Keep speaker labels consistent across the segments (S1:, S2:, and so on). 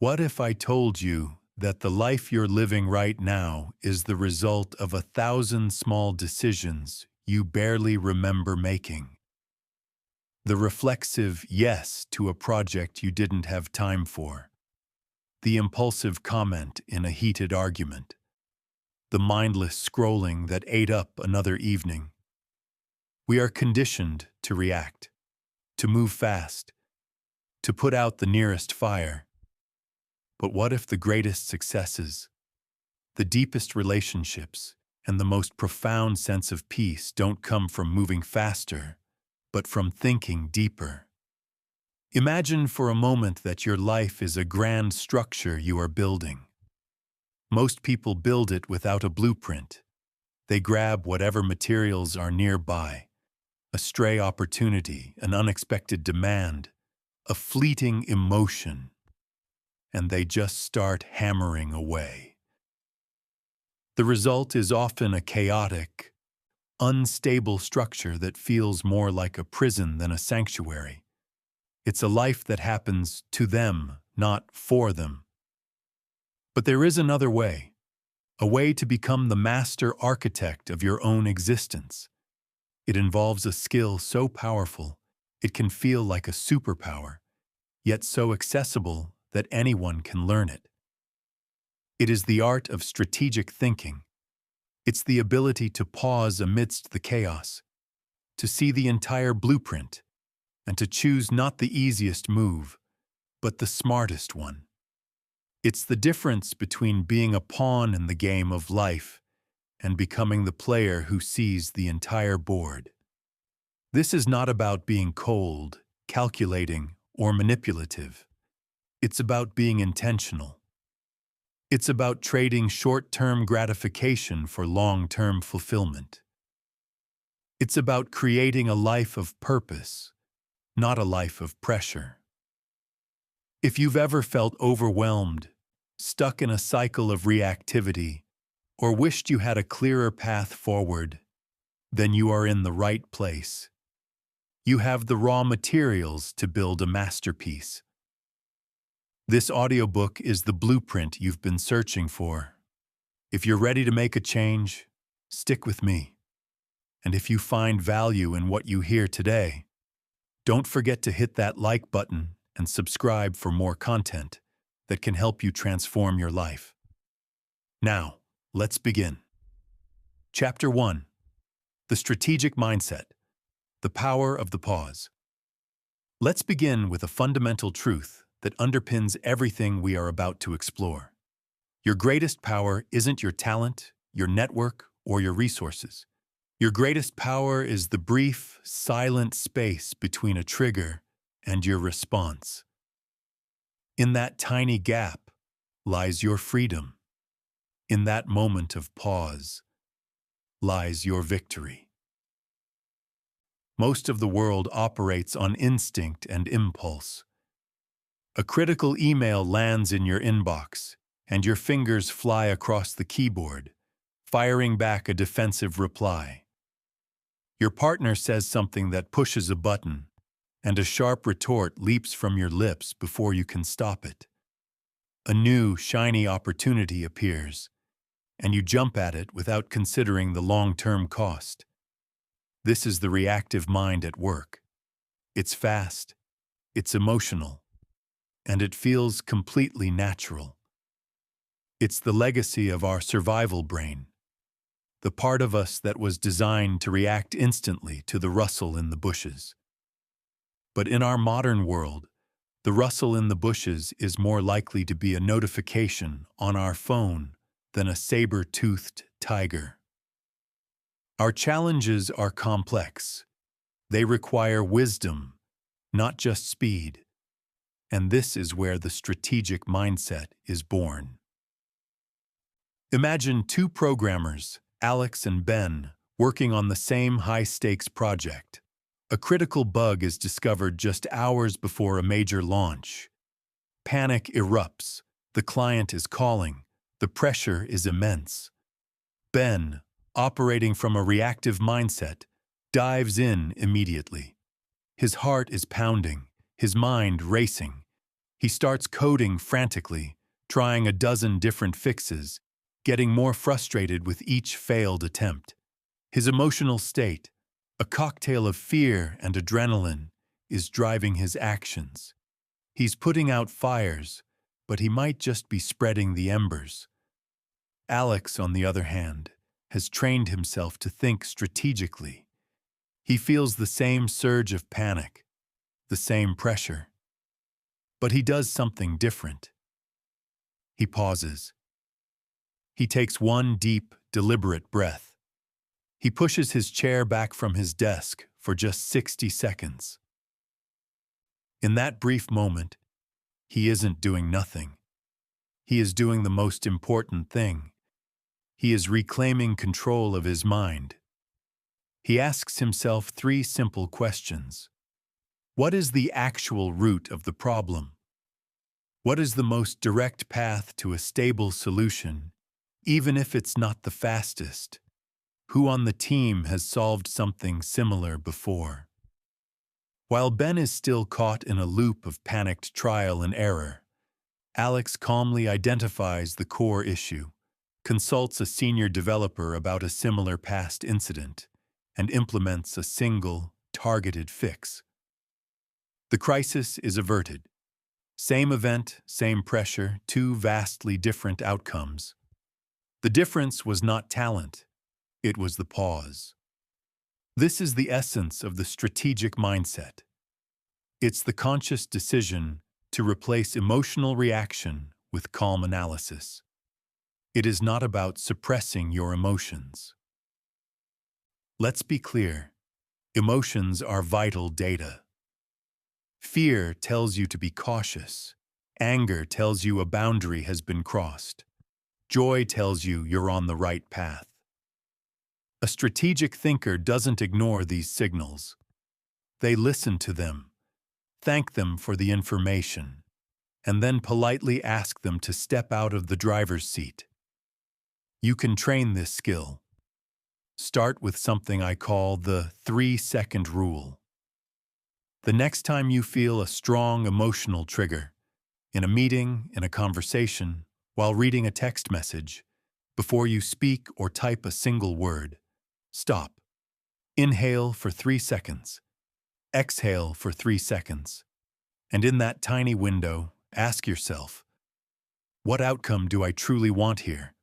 S1: What if I told you that the life you're living right now is the result of 1,000 small decisions you barely remember making? The reflexive yes to a project you didn't have time for. The impulsive comment in a heated argument. The mindless scrolling that ate up another evening. We are conditioned to react, to move fast, to put out the nearest fire. But what if the greatest successes, the deepest relationships, and the most profound sense of peace don't come from moving faster, but from thinking deeper? Imagine for a moment that your life is a grand structure you are building. Most people build it without a blueprint. They grab whatever materials are nearby, a stray opportunity, an unexpected demand, a fleeting emotion, and they just start hammering away. The result is often a chaotic, unstable structure that feels more like a prison than a sanctuary. It's a life that happens to them, not for them. But there is another way, a way to become the master architect of your own existence. It involves a skill so powerful, it can feel like a superpower, yet so accessible that anyone can learn it. It is the art of strategic thinking. It's the ability to pause amidst the chaos, to see the entire blueprint, and to choose not the easiest move, but the smartest one. It's the difference between being a pawn in the game of life and becoming the player who sees the entire board. This is not about being cold, calculating, or manipulative. It's about being intentional. It's about trading short-term gratification for long-term fulfillment. It's about creating a life of purpose, not a life of pressure. If you've ever felt overwhelmed, stuck in a cycle of reactivity, or wished you had a clearer path forward, then you are in the right place. You have the raw materials to build a masterpiece. This audiobook is the blueprint you've been searching for. If you're ready to make a change, stick with me. And if you find value in what you hear today, don't forget to hit that like button and subscribe for more content that can help you transform your life. Now, let's begin. Chapter 1. The Strategic Mindset. The Power of the Pause. Let's begin with a fundamental truth that underpins everything we are about to explore. Your greatest power isn't your talent, your network, or your resources. Your greatest power is the brief, silent space between a trigger and your response. In that tiny gap lies your freedom. In that moment of pause lies your victory. Most of the world operates on instinct and impulse. A critical email lands in your inbox, and your fingers fly across the keyboard, firing back a defensive reply. Your partner says something that pushes a button, and a sharp retort leaps from your lips before you can stop it. A new, shiny opportunity appears, and you jump at it without considering the long-term cost. This is the reactive mind at work. It's fast, it's emotional, and it feels completely natural. It's the legacy of our survival brain, the part of us that was designed to react instantly to the rustle in the bushes. But in our modern world, the rustle in the bushes is more likely to be a notification on our phone than a saber-toothed tiger. Our challenges are complex. They require wisdom, not just speed. And this is where the strategic mindset is born. Imagine two programmers, Alex and Ben, working on the same high-stakes project. A critical bug is discovered just hours before a major launch. Panic erupts. The client is calling. The pressure is immense. Ben, operating from a reactive mindset, dives in immediately. His heart is pounding, his mind racing. He starts coding frantically, trying a dozen different fixes, getting more frustrated with each failed attempt. His emotional state, a cocktail of fear and adrenaline, is driving his actions. He's putting out fires, but he might just be spreading the embers. Alex, on the other hand, has trained himself to think strategically. He feels the same surge of panic, the same pressure. But he does something different. He pauses. He takes one deep, deliberate breath. He pushes his chair back from his desk for just 60 seconds. In that brief moment, he isn't doing nothing. He is doing the most important thing. He is reclaiming control of his mind. He asks himself 3 simple questions. What is the actual root of the problem? What is the most direct path to a stable solution, even if it's not the fastest? Who on the team has solved something similar before? While Ben is still caught in a loop of panicked trial and error, Alex calmly identifies the core issue, consults a senior developer about a similar past incident, and implements a single, targeted fix. The crisis is averted. Same event, same pressure, 2 vastly different outcomes. The difference was not talent, it was the pause. This is the essence of the strategic mindset. It's the conscious decision to replace emotional reaction with calm analysis. It is not about suppressing your emotions. Let's be clear, emotions are vital data. Fear tells you to be cautious. Anger tells you a boundary has been crossed. Joy tells you you're on the right path. A strategic thinker doesn't ignore these signals. They listen to them, thank them for the information, and then politely ask them to step out of the driver's seat. You can train this skill. Start with something I call the 3-second rule. The next time you feel a strong emotional trigger, in a meeting, in a conversation, while reading a text message, before you speak or type a single word, stop. Inhale for 3 seconds. Exhale for 3 seconds. And in that tiny window, ask yourself, what outcome do I truly want here?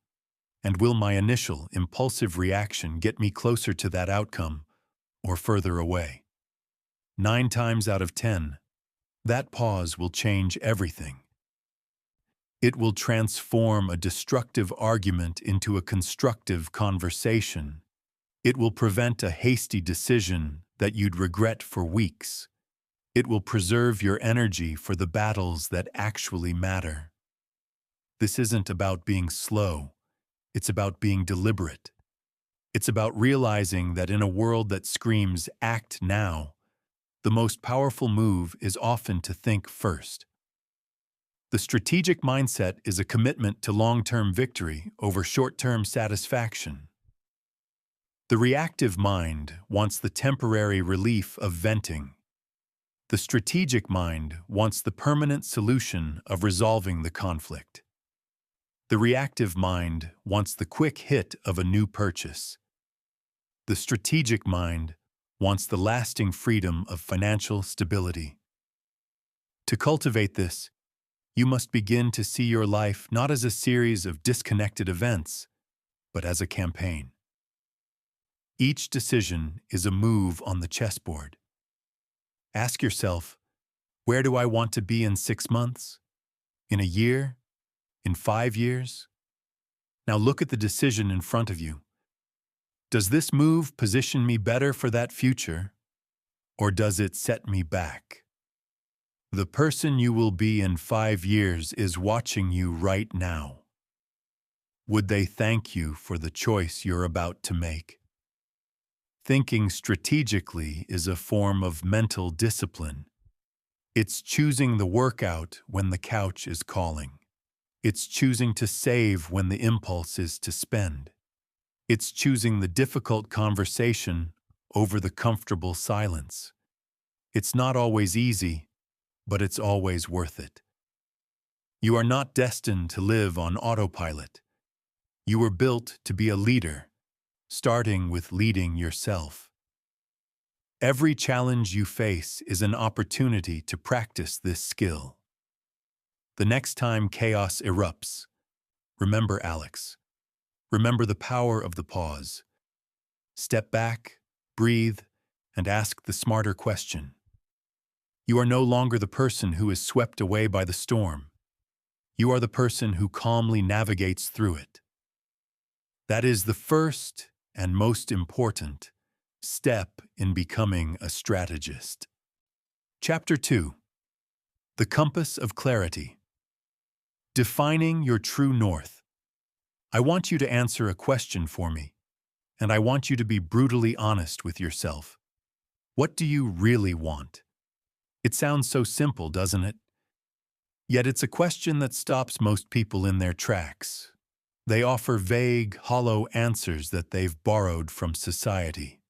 S1: And will my initial impulsive reaction get me closer to that outcome or further away? 9 times out of 10, that pause will change everything. It will transform a destructive argument into a constructive conversation. It will prevent a hasty decision that you'd regret for weeks. It will preserve your energy for the battles that actually matter. This isn't about being slow. It's about being deliberate. It's about realizing that in a world that screams, "Act now," the most powerful move is often to think first. The strategic mindset is a commitment to long-term victory over short-term satisfaction. The reactive mind wants the temporary relief of venting. The strategic mind wants the permanent solution of resolving the conflict. The reactive mind wants the quick hit of a new purchase. The strategic mind wants the lasting freedom of financial stability. To cultivate this, you must begin to see your life not as a series of disconnected events, but as a campaign. Each decision is a move on the chessboard. Ask yourself, where do I want to be in 6 months? In a year? In 5 years? Now look at the decision in front of you. Does this move position me better for that future, or does it set me back? The person you will be in 5 years is watching you right now. Would they thank you for the choice you're about to make? Thinking strategically is a form of mental discipline. It's choosing the workout when the couch is calling. It's choosing to save when the impulse is to spend. It's choosing the difficult conversation over the comfortable silence. It's not always easy, but it's always worth it. You are not destined to live on autopilot. You were built to be a leader, starting with leading yourself. Every challenge you face is an opportunity to practice this skill. The next time chaos erupts, remember Alex. Remember the power of the pause. Step back, breathe, and ask the smarter question. You are no longer the person who is swept away by the storm. You are the person who calmly navigates through it. That is the first and most important step in becoming a strategist. Chapter 2. The Compass of Clarity. Defining your true north. I want you to answer a question for me, and I want you to be brutally honest with yourself. What do you really want? It sounds so simple, doesn't it? Yet it's a question that stops most people in their tracks. They offer vague, hollow answers that they've borrowed from society.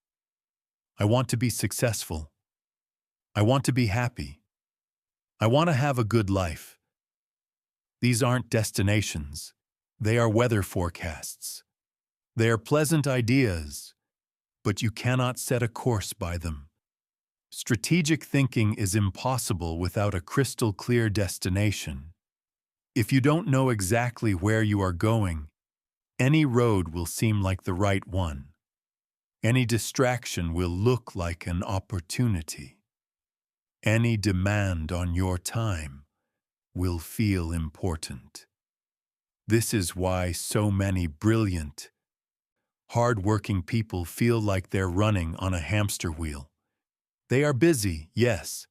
S1: I want to be successful. I want to be happy. I want to have a good life. These aren't destinations. They are weather forecasts. They are pleasant ideas, but you cannot set a course by them. Strategic thinking is impossible without a crystal-clear destination. If you don't know exactly where you are going, any road will seem like the right one. Any distraction will look like an opportunity. Any demand on your time will feel important. This is why so many brilliant, hard-working people feel like they're running on a hamster wheel. They are busy, yes.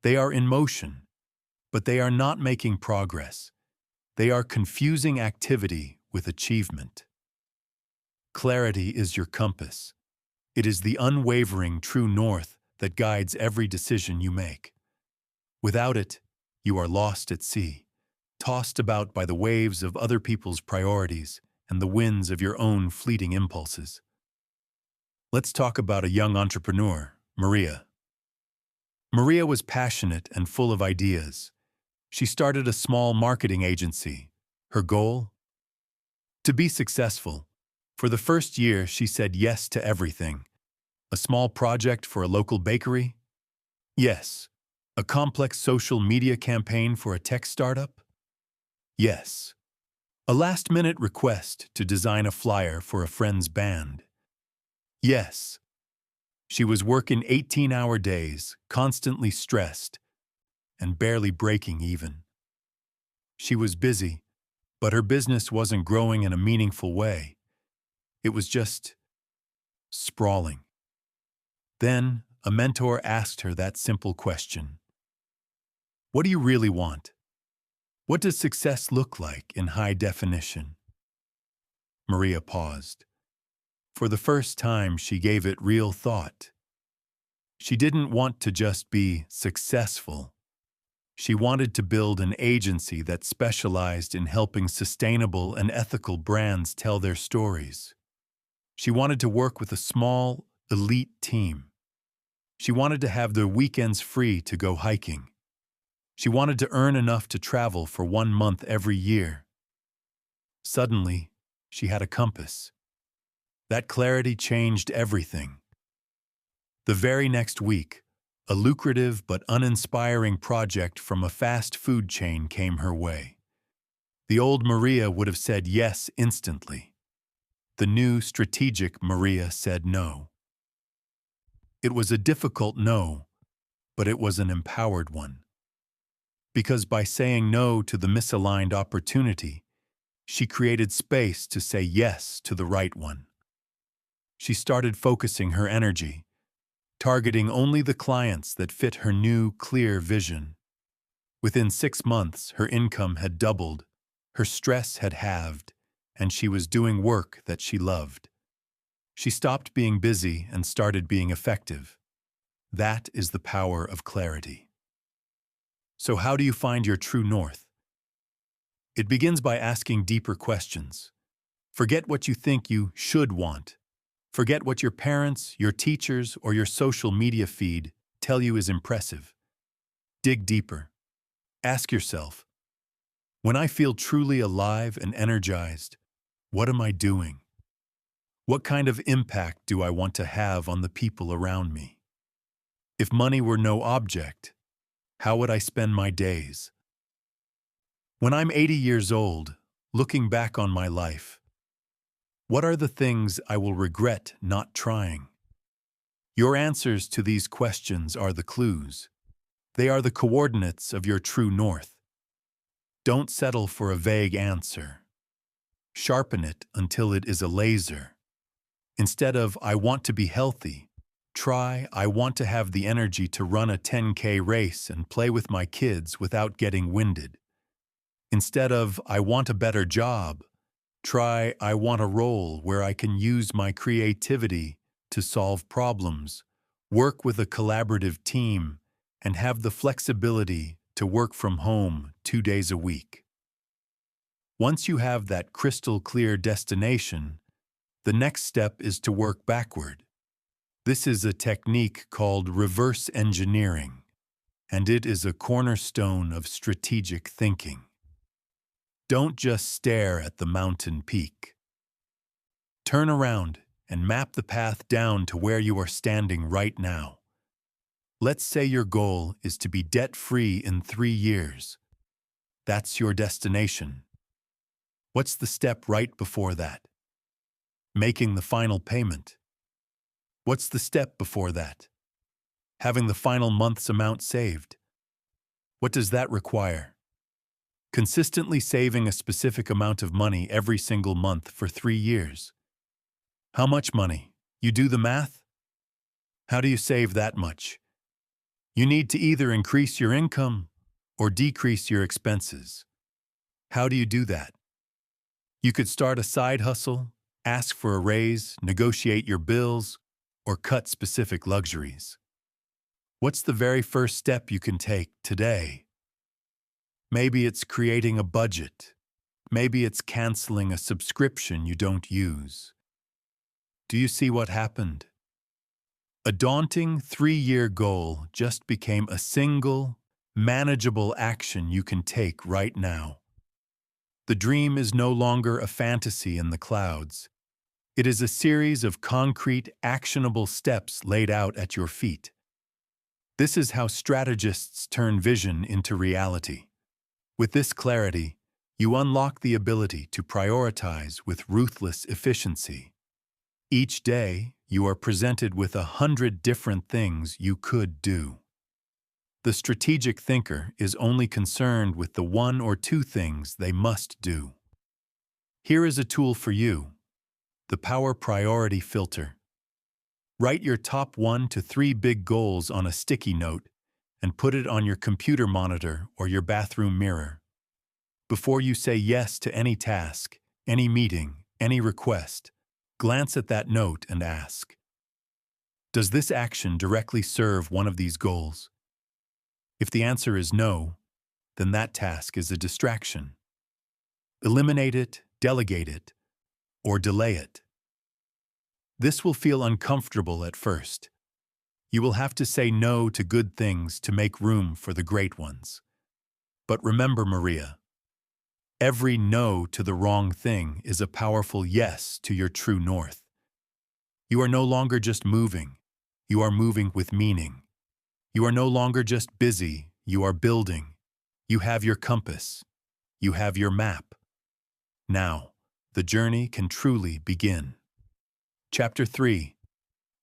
S1: They are in motion, but they are not making progress. They are confusing activity with achievement. Clarity is your compass. It is the unwavering true north that guides every decision you make. Without it, you are lost at sea, tossed about by the waves of other people's priorities and the winds of your own fleeting impulses. Let's talk about a young entrepreneur, Maria. Maria was passionate and full of ideas. She started a small marketing agency. Her goal? To be successful. For the first year, she said yes to everything. A small project for a local bakery? Yes. A complex social media campaign for a tech startup? Yes. A last-minute request to design a flyer for a friend's band? Yes. She was working 18-hour days, constantly stressed, and barely breaking even. She was busy, but her business wasn't growing in a meaningful way. It was just sprawling. Then, a mentor asked her that simple question. What do you really want? What does success look like in high definition? Maria paused. For the first time, she gave it real thought. She didn't want to just be successful. She wanted to build an agency that specialized in helping sustainable and ethical brands tell their stories. She wanted to work with a small, elite team. She wanted to have their weekends free to go hiking. She wanted to earn enough to travel for 1 month every year. Suddenly, she had a compass. That clarity changed everything. The very next week, a lucrative but uninspiring project from a fast food chain came her way. The old Maria would have said yes instantly. The new strategic Maria said no. It was a difficult no, but it was an empowered one. Because by saying no to the misaligned opportunity, she created space to say yes to the right one. She started focusing her energy, targeting only the clients that fit her new, clear vision. Within 6 months, her income had doubled, her stress had halved, and she was doing work that she loved. She stopped being busy and started being effective. That is the power of clarity. So how do you find your true north? It begins by asking deeper questions. Forget what you think you should want. Forget what your parents, your teachers, or your social media feed tell you is impressive. Dig deeper. Ask yourself, When I feel truly alive and energized, what am I doing? What kind of impact do I want to have on the people around me? If money were no object, how would I spend my days? When I'm 80 years old, looking back on my life, what are the things I will regret not trying? Your answers to these questions are the clues. They are the coordinates of your true north. Don't settle for a vague answer. Sharpen it until it is a laser. Instead of, I want to be healthy, try, I want to have the energy to run a 10K race and play with my kids without getting winded. Instead of, I want a better job, try, I want a role where I can use my creativity to solve problems, work with a collaborative team, and have the flexibility to work from home 2 days a week. Once you have that crystal clear destination, the next step is to work backward. This is a technique called reverse engineering, and it is a cornerstone of strategic thinking. Don't just stare at the mountain peak. Turn around and map the path down to where you are standing right now. Let's say your goal is to be debt-free in 3 years. That's your destination. What's the step right before that? Making the final payment. What's the step before that? Having the final month's amount saved. What does that require? Consistently saving a specific amount of money every single month for 3 years. How much money? You do the math? How do you save that much? You need to either increase your income or decrease your expenses. How do you do that? You could start a side hustle, ask for a raise, negotiate your bills, or cut specific luxuries. What's the very first step you can take today? Maybe it's creating a budget. Maybe it's canceling a subscription you don't use. Do you see what happened? A daunting 3-year goal just became a single, manageable action you can take right now. The dream is no longer a fantasy in the clouds. It is a series of concrete, actionable steps laid out at your feet. This is how strategists turn vision into reality. With this clarity, you unlock the ability to prioritize with ruthless efficiency. Each day, you are presented with 100 different things you could do. The strategic thinker is only concerned with the 1 or 2 things they must do. Here is a tool for you: the Power Priority Filter. Write your top 1 to 3 big goals on a sticky note and put it on your computer monitor or your bathroom mirror. Before you say yes to any task, any meeting, any request, glance at that note and ask, does this action directly serve one of these goals? If the answer is no, then that task is a distraction. Eliminate it, delegate it, or delay it. This will feel uncomfortable at first. You will have to say no to good things to make room for the great ones. But remember, Maria, every no to the wrong thing is a powerful yes to your true north. You are no longer just moving. You are moving with meaning. You are no longer just busy. You are building. You have your compass. You have your map. Now, the journey can truly begin. Chapter 3.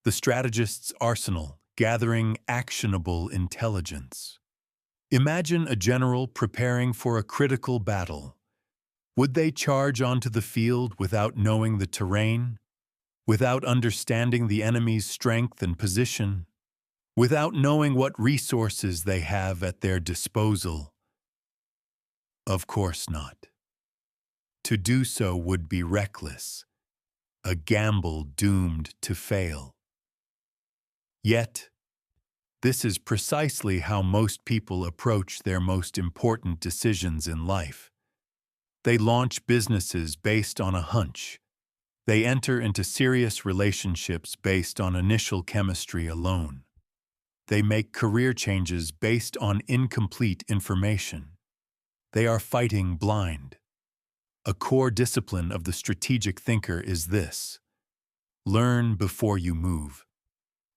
S1: The Strategist's Arsenal: Gathering Actionable Intelligence. Imagine a general preparing for a critical battle. Would they charge onto the field without knowing the terrain? Without understanding the enemy's strength and position? Without knowing what resources they have at their disposal? Of course not. To do so would be reckless, a gamble doomed to fail. Yet, this is precisely how most people approach their most important decisions in life. They launch businesses based on a hunch. They enter into serious relationships based on initial chemistry alone. They make career changes based on incomplete information. They are fighting blind. A core discipline of the strategic thinker is this: learn before you move.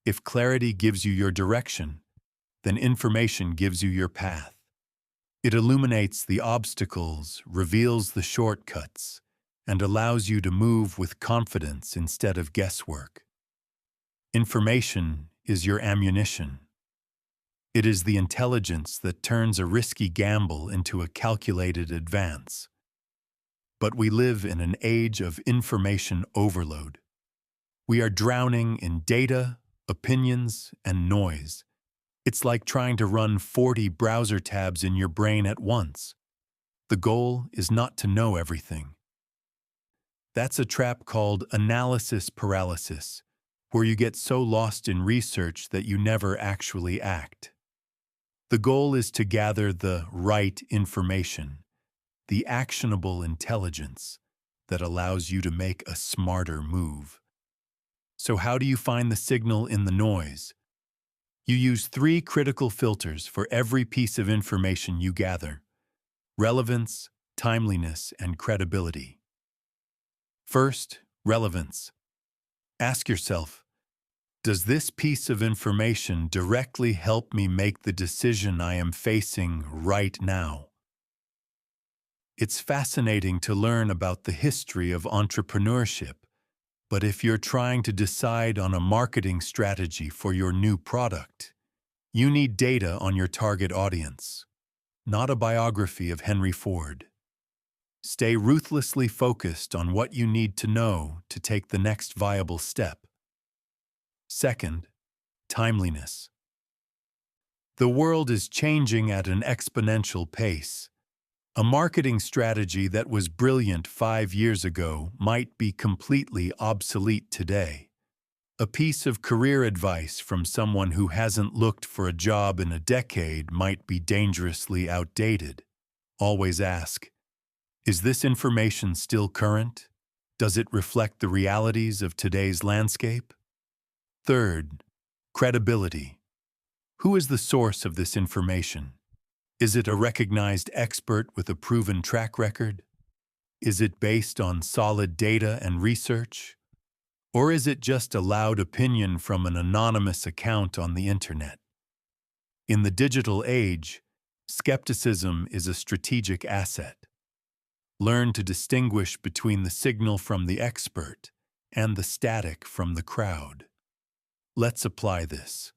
S1: If clarity gives you your direction, then information gives you your path. It illuminates the obstacles, reveals the shortcuts, and allows you to move with confidence instead of guesswork. Information is your ammunition. It is the intelligence that turns a risky gamble into a calculated advance. But we live in an age of information overload. We are drowning in data, opinions, and noise. It's like trying to run 40 browser tabs in your brain at once. The goal is not to know everything. That's a trap called analysis paralysis, where you get so lost in research that you never actually act. The goal is to gather the right information, the actionable intelligence that allows you to make a smarter move. So how do you find the signal in the noise? You use 3 critical filters for every piece of information you gather: relevance, timeliness, and credibility. First, relevance. Ask yourself, does this piece of information directly help me make the decision I am facing right now? It's fascinating to learn about the history of entrepreneurship, but if you're trying to decide on a marketing strategy for your new product, you need data on your target audience, not a biography of Henry Ford. Stay ruthlessly focused on what you need to know to take the next viable step. Second, timeliness. The world is changing at an exponential pace. A marketing strategy that was brilliant 5 years ago might be completely obsolete today. A piece of career advice from someone who hasn't looked for a job in a decade might be dangerously outdated. Always ask, is this information still current? Does it reflect the realities of today's landscape? Third, credibility. Who is the source of this information? Is it a recognized expert with a proven track record? Is it based on solid data and research? Or is it just a loud opinion from an anonymous account on the internet? In the digital age, skepticism is a strategic asset. Learn to distinguish between the signal from the expert and the static from the crowd. Let's apply this.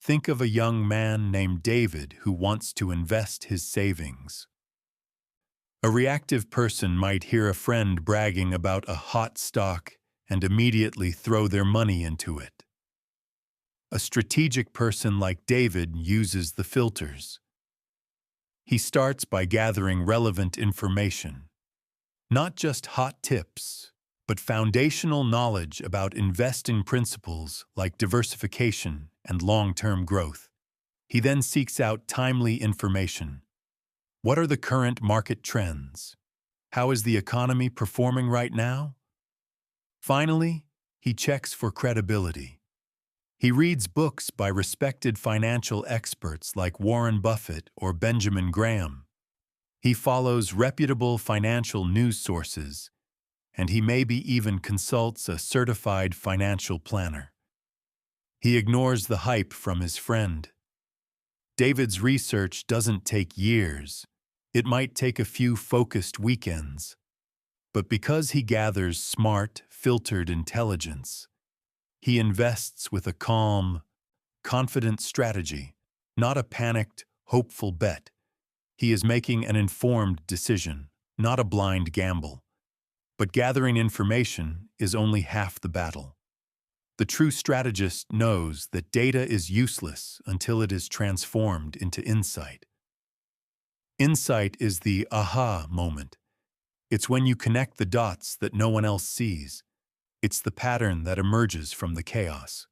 S1: Think of a young man named David who wants to invest his savings. A reactive person might hear a friend bragging about a hot stock and immediately throw their money into it. A strategic person like David uses the filters. He starts by gathering relevant information, not just hot tips, but foundational knowledge about investing principles like diversification and long-term growth. He then seeks out timely information. What are the current market trends? How is the economy performing right now? Finally, he checks for credibility. He reads books by respected financial experts like Warren Buffett or Benjamin Graham. He follows reputable financial news sources, and he maybe even consults a certified financial planner. He ignores the hype from his friend. David's research doesn't take years. It might take a few focused weekends. But because he gathers smart, filtered intelligence, he invests with a calm, confident strategy, not a panicked, hopeful bet. He is making an informed decision, not a blind gamble. But gathering information is only half the battle. The true strategist knows that data is useless until it is transformed into insight. Insight is the aha moment. It's when you connect the dots that no one else sees. It's the pattern that emerges from the chaos.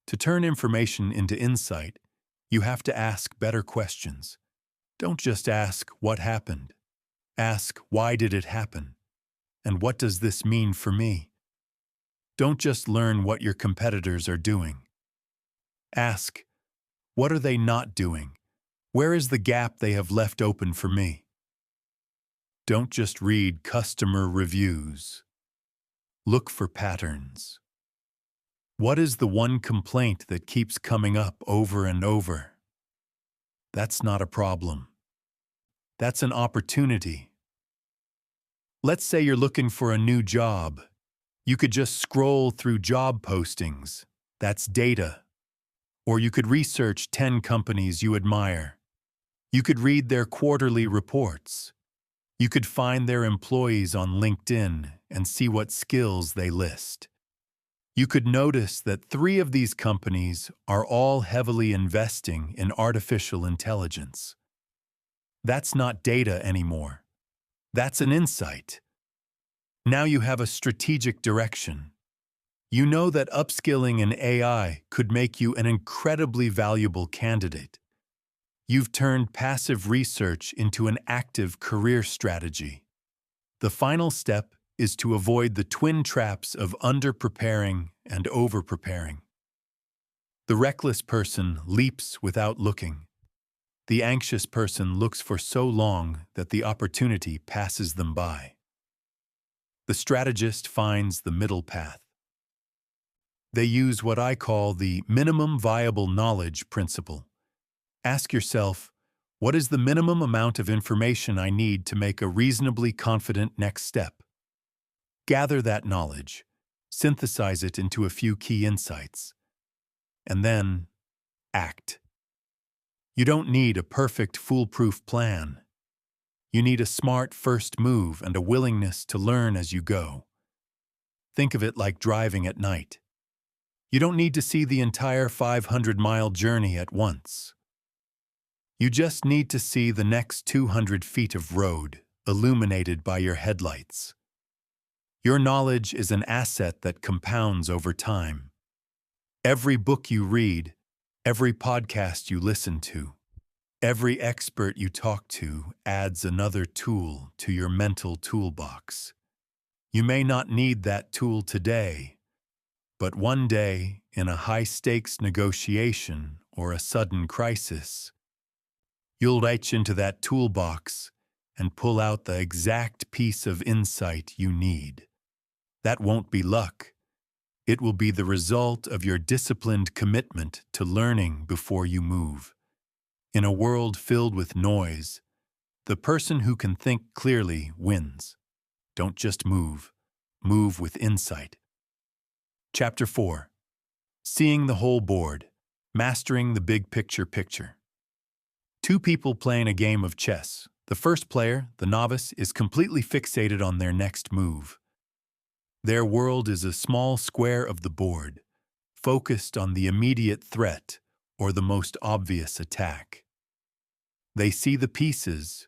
S1: To turn information into insight, you have to ask better questions. Don't just ask what happened. Ask why did it happen? And what does this mean for me? Don't just learn what your competitors are doing. Ask, what are they not doing? Where is the gap they have left open for me? Don't just read customer reviews. Look for patterns. What is the one complaint that keeps coming up over and over? That's not a problem. That's an opportunity. Let's say you're looking for a new job. You could just scroll through job postings. That's data. Or you could research 10 companies you admire. You could read their quarterly reports. You could find their employees on LinkedIn and see what skills they list. You could notice that 3 of these companies are all heavily investing in artificial intelligence. That's not data anymore. That's an insight. Now you have a strategic direction. You know that upskilling in AI could make you an incredibly valuable candidate. You've turned passive research into an active career strategy. The final step is to avoid the twin traps of underpreparing and overpreparing. The reckless person leaps without looking. The anxious person looks for so long that the opportunity passes them by. The strategist finds the middle path. They use what I call the minimum viable knowledge principle. Ask yourself, what is the minimum amount of information I need to make a reasonably confident next step? Gather that knowledge, synthesize it into a few key insights, and then act. You don't need a perfect, foolproof plan. You need a smart first move and a willingness to learn as you go. Think of it like driving at night. You don't need to see the entire 500-mile journey at once. You just need to see the next 200 feet of road illuminated by your headlights. Your knowledge is an asset that compounds over time. Every book you read, every podcast you listen to, every expert you talk to adds another tool to your mental toolbox. You may not need that tool today, but one day, in a high-stakes negotiation or a sudden crisis, you'll reach into that toolbox and pull out the exact piece of insight you need. That won't be luck. It will be the result of your disciplined commitment to learning before you move. In a world filled with noise, the person who can think clearly wins. Don't just move. Move with insight. Chapter 4. Seeing the whole board. Mastering the big picture. 2 people playing a game of chess. The first player, the novice, is completely fixated on their next move. Their world is a small square of the board, focused on the immediate threat or the most obvious attack. They see the pieces,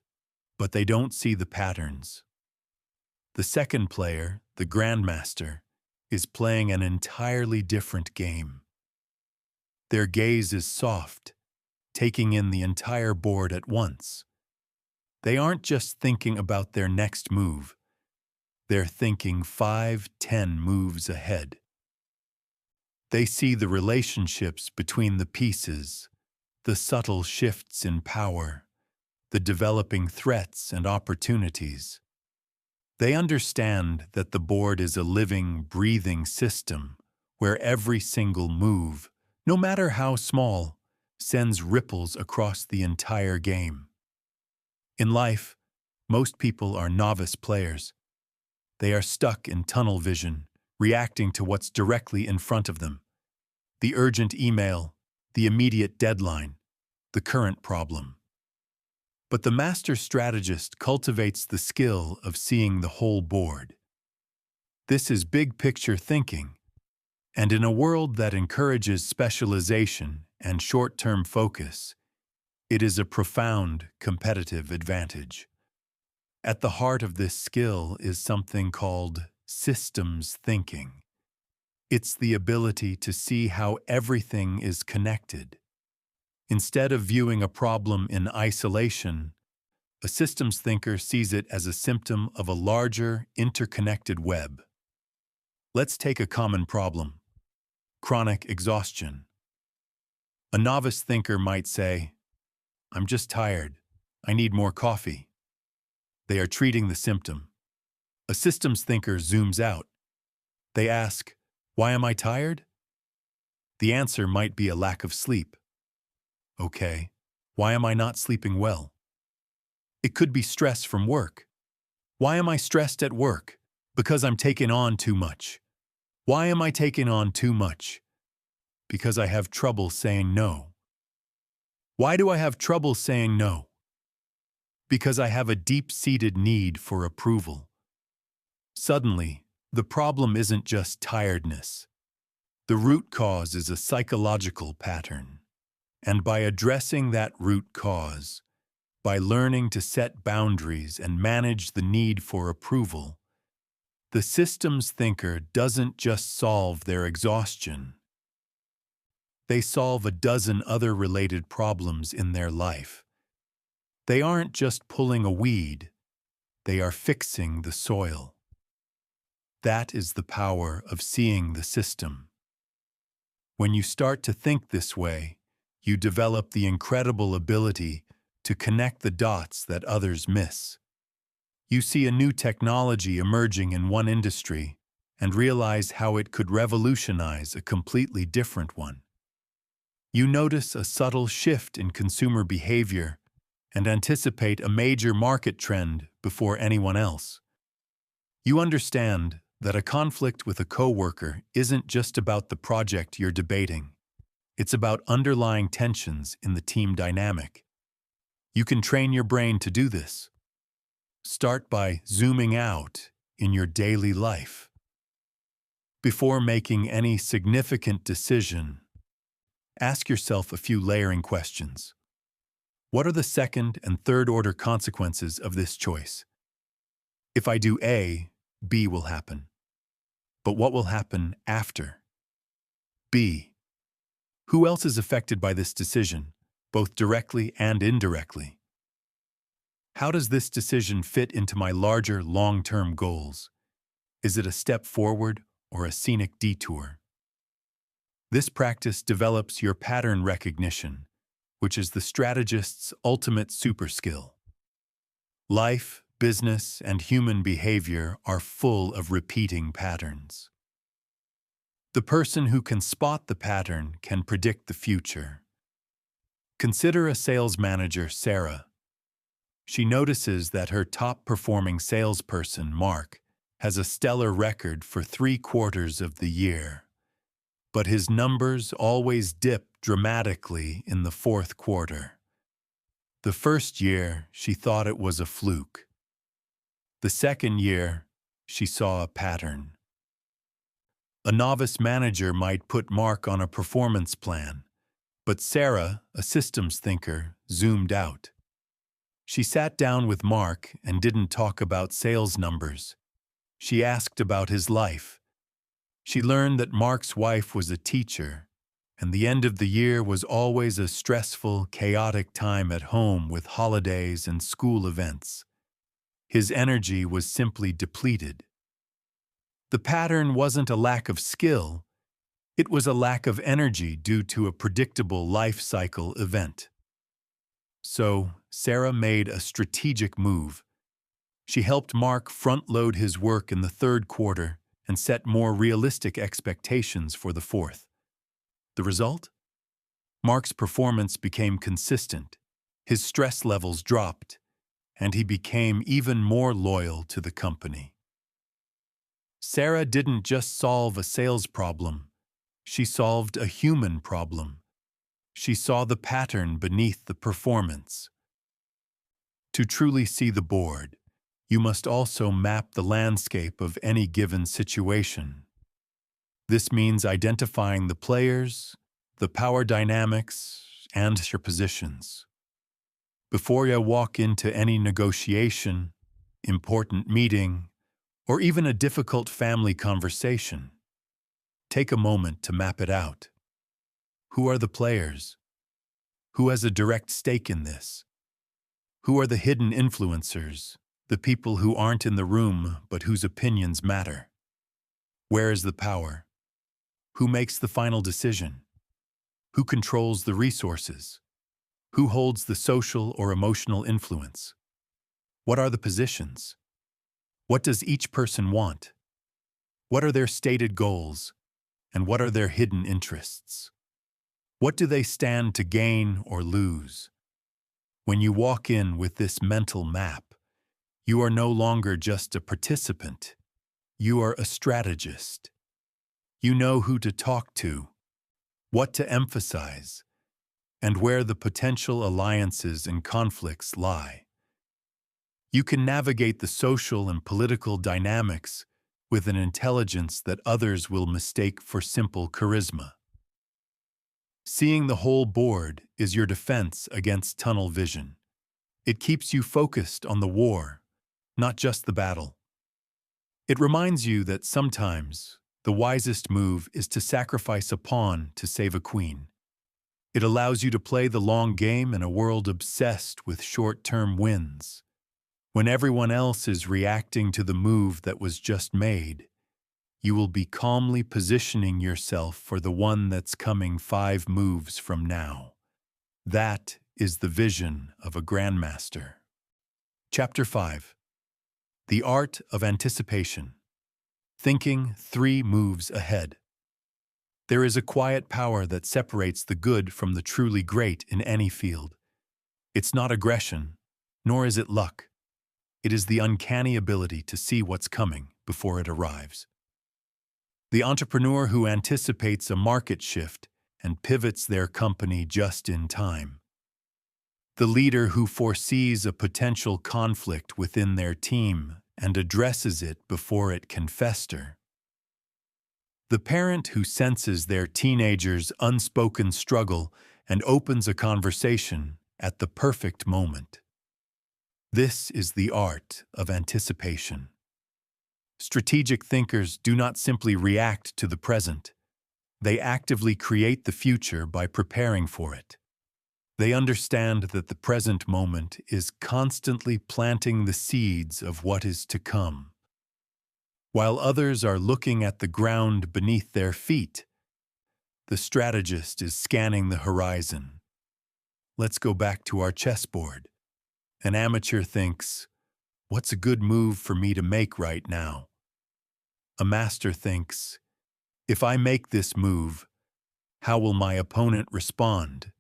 S1: but they don't see the patterns. The second player, the grandmaster, is playing an entirely different game. Their gaze is soft, taking in the entire board at once. They aren't just thinking about their next move. They're thinking 5-10 moves ahead. They see the relationships between the pieces, the subtle shifts in power, the developing threats and opportunities. They understand that the board is a living, breathing system where every single move, no matter how small, sends ripples across the entire game. In life, most people are novice players. They are stuck in tunnel vision, reacting to what's directly in front of them. The urgent email, the immediate deadline, the current problem. But the master strategist cultivates the skill of seeing the whole board. This is big picture thinking, and in a world that encourages specialization and short-term focus, it is a profound competitive advantage. At the heart of this skill is something called systems thinking. It's the ability to see how everything is connected. Instead of viewing a problem in isolation, a systems thinker sees it as a symptom of a larger, interconnected web. Let's take a common problem: chronic exhaustion. A novice thinker might say, I'm just tired. I need more coffee. They are treating the symptom. A systems thinker zooms out. They ask, why am I tired? The answer might be a lack of sleep. Okay, why am I not sleeping well? It could be stress from work. Why am I stressed at work? Because I'm taking on too much. Why am I taking on too much? Because I have trouble saying no. Why do I have trouble saying no? Because I have a deep-seated need for approval. Suddenly, the problem isn't just tiredness. The root cause is a psychological pattern. And by addressing that root cause, by learning to set boundaries and manage the need for approval, the systems thinker doesn't just solve their exhaustion. They solve a dozen other related problems in their life. They aren't just pulling a weed, they are fixing the soil. That is the power of seeing the system. When you start to think this way, you develop the incredible ability to connect the dots that others miss. You see a new technology emerging in one industry and realize how it could revolutionize a completely different one. You notice a subtle shift in consumer behavior and anticipate a major market trend before anyone else. You understand that a conflict with a coworker isn't just about the project you're debating. It's about underlying tensions in the team dynamic. You can train your brain to do this. Start by zooming out in your daily life. Before making any significant decision, ask yourself a few layering questions. What are the second and third order consequences of this choice? If I do A, B will happen. But what will happen after? B. Who else is affected by this decision, both directly and indirectly? How does this decision fit into my larger long-term goals? Is it a step forward or a scenic detour? This practice develops your pattern recognition, which is the strategist's ultimate super skill. Life, business, and human behavior are full of repeating patterns. The person who can spot the pattern can predict the future. Consider a sales manager, Sarah. She notices that her top-performing salesperson, Mark, has a stellar record for 3/4 of the year. But his numbers always dip dramatically in the fourth quarter. The first year, she thought it was a fluke. The second year, she saw a pattern. A novice manager might put Mark on a performance plan, but Sarah, a systems thinker, zoomed out. She sat down with Mark and didn't talk about sales numbers. She asked about his life. She learned that Mark's wife was a teacher, and the end of the year was always a stressful, chaotic time at home with holidays and school events. His energy was simply depleted. The pattern wasn't a lack of skill, it was a lack of energy due to a predictable life cycle event. So, Sarah made a strategic move. She helped Mark front-load his work in the third quarter and set more realistic expectations for the fourth. The result? Mark's performance became consistent, his stress levels dropped, and he became even more loyal to the company. Sarah didn't just solve a sales problem, she solved a human problem. She saw the pattern beneath the performance. To truly see the board, you must also map the landscape of any given situation. This means identifying the players, the power dynamics, and your positions. Before you walk into any negotiation, important meeting, or even a difficult family conversation, take a moment to map it out. Who are the players? Who has a direct stake in this? Who are the hidden influencers, the people who aren't in the room but whose opinions matter? Where is the power? Who makes the final decision? Who controls the resources? Who holds the social or emotional influence? What are the positions? What does each person want? What are their stated goals? And what are their hidden interests? What do they stand to gain or lose? When you walk in with this mental map, you are no longer just a participant. You are a strategist. You know who to talk to, what to emphasize, and where the potential alliances and conflicts lie. You can navigate the social and political dynamics with an intelligence that others will mistake for simple charisma. Seeing the whole board is your defense against tunnel vision. It keeps you focused on the war, not just the battle. It reminds you that sometimes the wisest move is to sacrifice a pawn to save a queen. It allows you to play the long game in a world obsessed with short-term wins. When everyone else is reacting to the move that was just made, you will be calmly positioning yourself for the one that's coming 5 moves from now. That is the vision of a grandmaster. Chapter 5. The Art of Anticipation. Thinking 3 moves ahead. There is a quiet power that separates the good from the truly great in any field. It's not aggression, nor is it luck. It is the uncanny ability to see what's coming before it arrives. The entrepreneur who anticipates a market shift and pivots their company just in time. The leader who foresees a potential conflict within their team and addresses it before it can fester. The parent who senses their teenager's unspoken struggle and opens a conversation at the perfect moment. This is the art of anticipation. Strategic thinkers do not simply react to the present. They actively create the future by preparing for it. They understand that the present moment is constantly planting the seeds of what is to come. While others are looking at the ground beneath their feet, the strategist is scanning the horizon. Let's go back to our chessboard. An amateur thinks, "What's a good move for me to make right now?" A master thinks, "If I make this move, how will my opponent respond?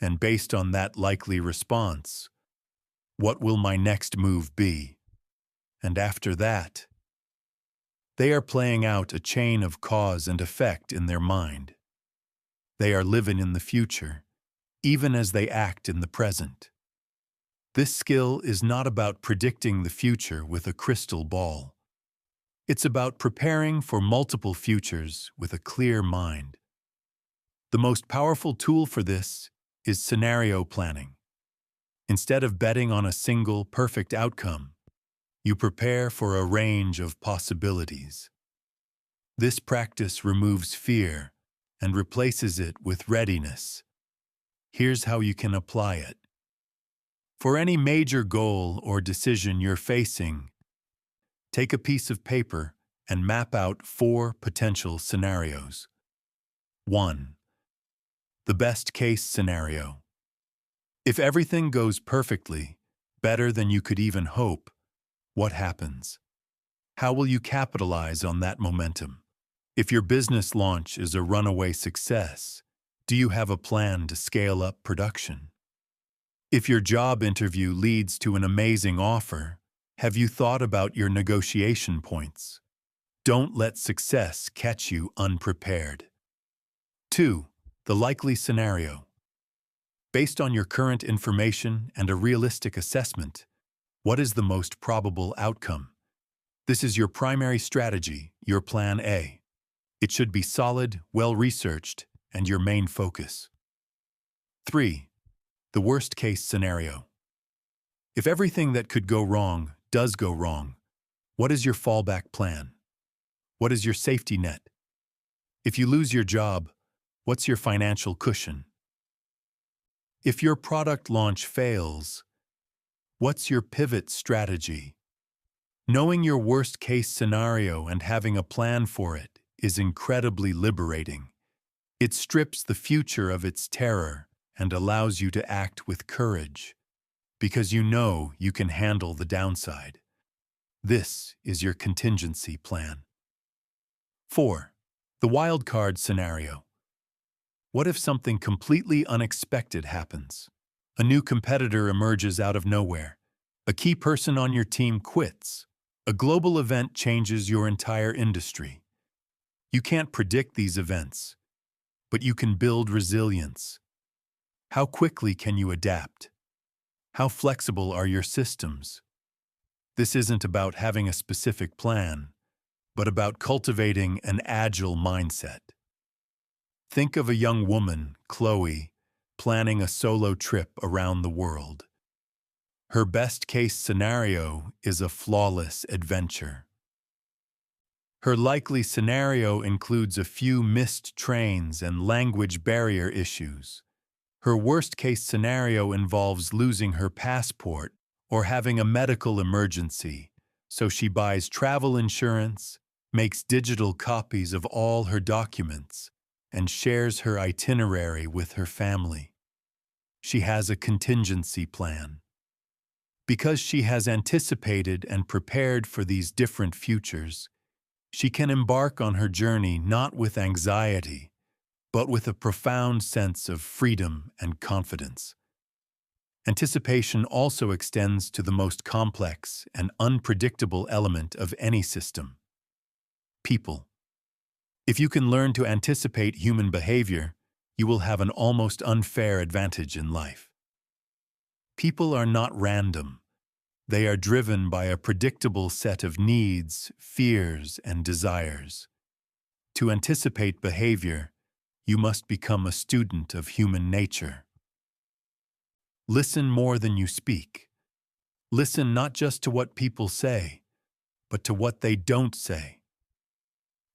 S1: And based on that likely response, what will my next move be? And after that?" They are playing out a chain of cause and effect in their mind. They are living in the future, even as they act in the present. This skill is not about predicting the future with a crystal ball. It's about preparing for multiple futures with a clear mind. The most powerful tool for this is scenario planning. Instead of betting on a single perfect outcome, you prepare for a range of possibilities. This practice removes fear and replaces it with readiness. Here's how you can apply it. For any major goal or decision you're facing, take a piece of paper and map out 4 potential scenarios. 1. The best-case scenario. If everything goes perfectly, better than you could even hope, what happens? How will you capitalize on that momentum? If your business launch is a runaway success, do you have a plan to scale up production? If your job interview leads to an amazing offer, have you thought about your negotiation points? Don't let success catch you unprepared. 2. The likely scenario. Based on your current information and a realistic assessment, what is the most probable outcome? This is your primary strategy, your plan A. It should be solid, well-researched, and your main focus. 3. The worst-case scenario. If everything that could go wrong does go wrong, what is your fallback plan? What is your safety net? If you lose your job, what's your financial cushion? If your product launch fails, what's your pivot strategy? Knowing your worst-case scenario and having a plan for it is incredibly liberating. It strips the future of its terror and allows you to act with courage because you know you can handle the downside. This is your contingency plan. 4. The wild card scenario. What if something completely unexpected happens? A new competitor emerges out of nowhere. A key person on your team quits. A global event changes your entire industry. You can't predict these events, but you can build resilience. How quickly can you adapt? How flexible are your systems? This isn't about having a specific plan, but about cultivating an agile mindset. Think of a young woman, Chloe, planning a solo trip around the world. Her best-case scenario is a flawless adventure. Her likely scenario includes a few missed trains and language barrier issues. Her worst-case scenario involves losing her passport or having a medical emergency, so she buys travel insurance, makes digital copies of all her documents, and shares her itinerary with her family. She has a contingency plan. Because she has anticipated and prepared for these different futures, she can embark on her journey not with anxiety, but with a profound sense of freedom and confidence. Anticipation also extends to the most complex and unpredictable element of any system: people. If you can learn to anticipate human behavior, you will have an almost unfair advantage in life. People are not random. They are driven by a predictable set of needs, fears, and desires. To anticipate behavior, you must become a student of human nature. Listen more than you speak. Listen not just to what people say, but to what they don't say.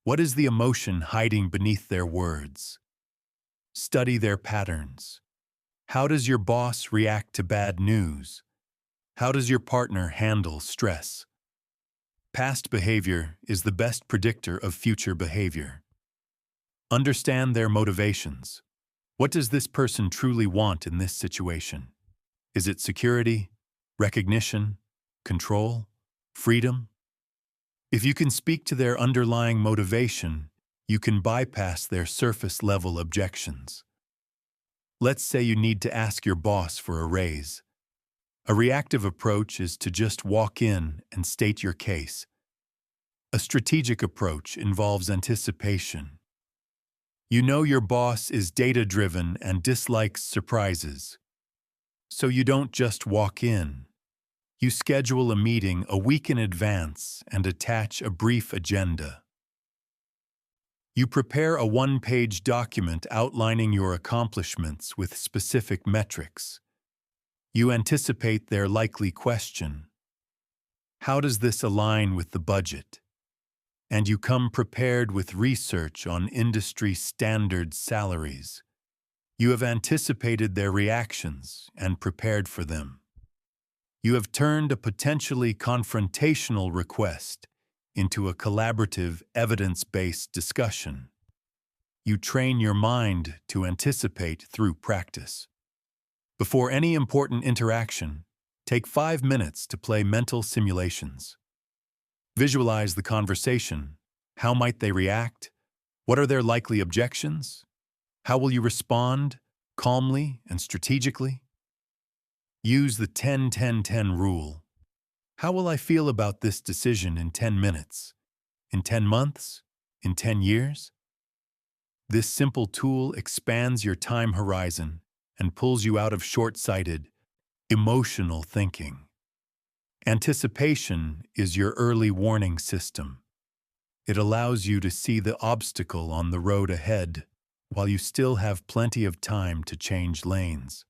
S1: What is the emotion hiding beneath their words? Study their patterns. How does your boss react to bad news? How does your partner handle stress? Past behavior is the best predictor of future behavior. Understand their motivations. What does this person truly want in this situation? Is it security, recognition, control, freedom? If you can speak to their underlying motivation, you can bypass their surface-level objections. Let's say you need to ask your boss for a raise. A reactive approach is to just walk in and state your case. A strategic approach involves anticipation. You know your boss is data-driven and dislikes surprises. So you don't just walk in. You schedule a meeting a week in advance and attach a brief agenda. You prepare a one-page document outlining your accomplishments with specific metrics. You anticipate their likely question. How does this align with the budget? And you come prepared with research on industry standard salaries. You have anticipated their reactions and prepared for them. You have turned a potentially confrontational request into a collaborative, evidence-based discussion. You train your mind to anticipate through practice. Before any important interaction, take 5 minutes to play mental simulations. Visualize the conversation. How might they react? What are their likely objections? How will you respond, calmly and strategically? Use the 10-10-10 rule. How will I feel about this decision in 10 minutes? In 10 months? In 10 years? This simple tool expands your time horizon and pulls you out of short-sighted, emotional thinking. Anticipation is your early warning system. It allows you to see the obstacle on the road ahead while you still have plenty of time to change lanes.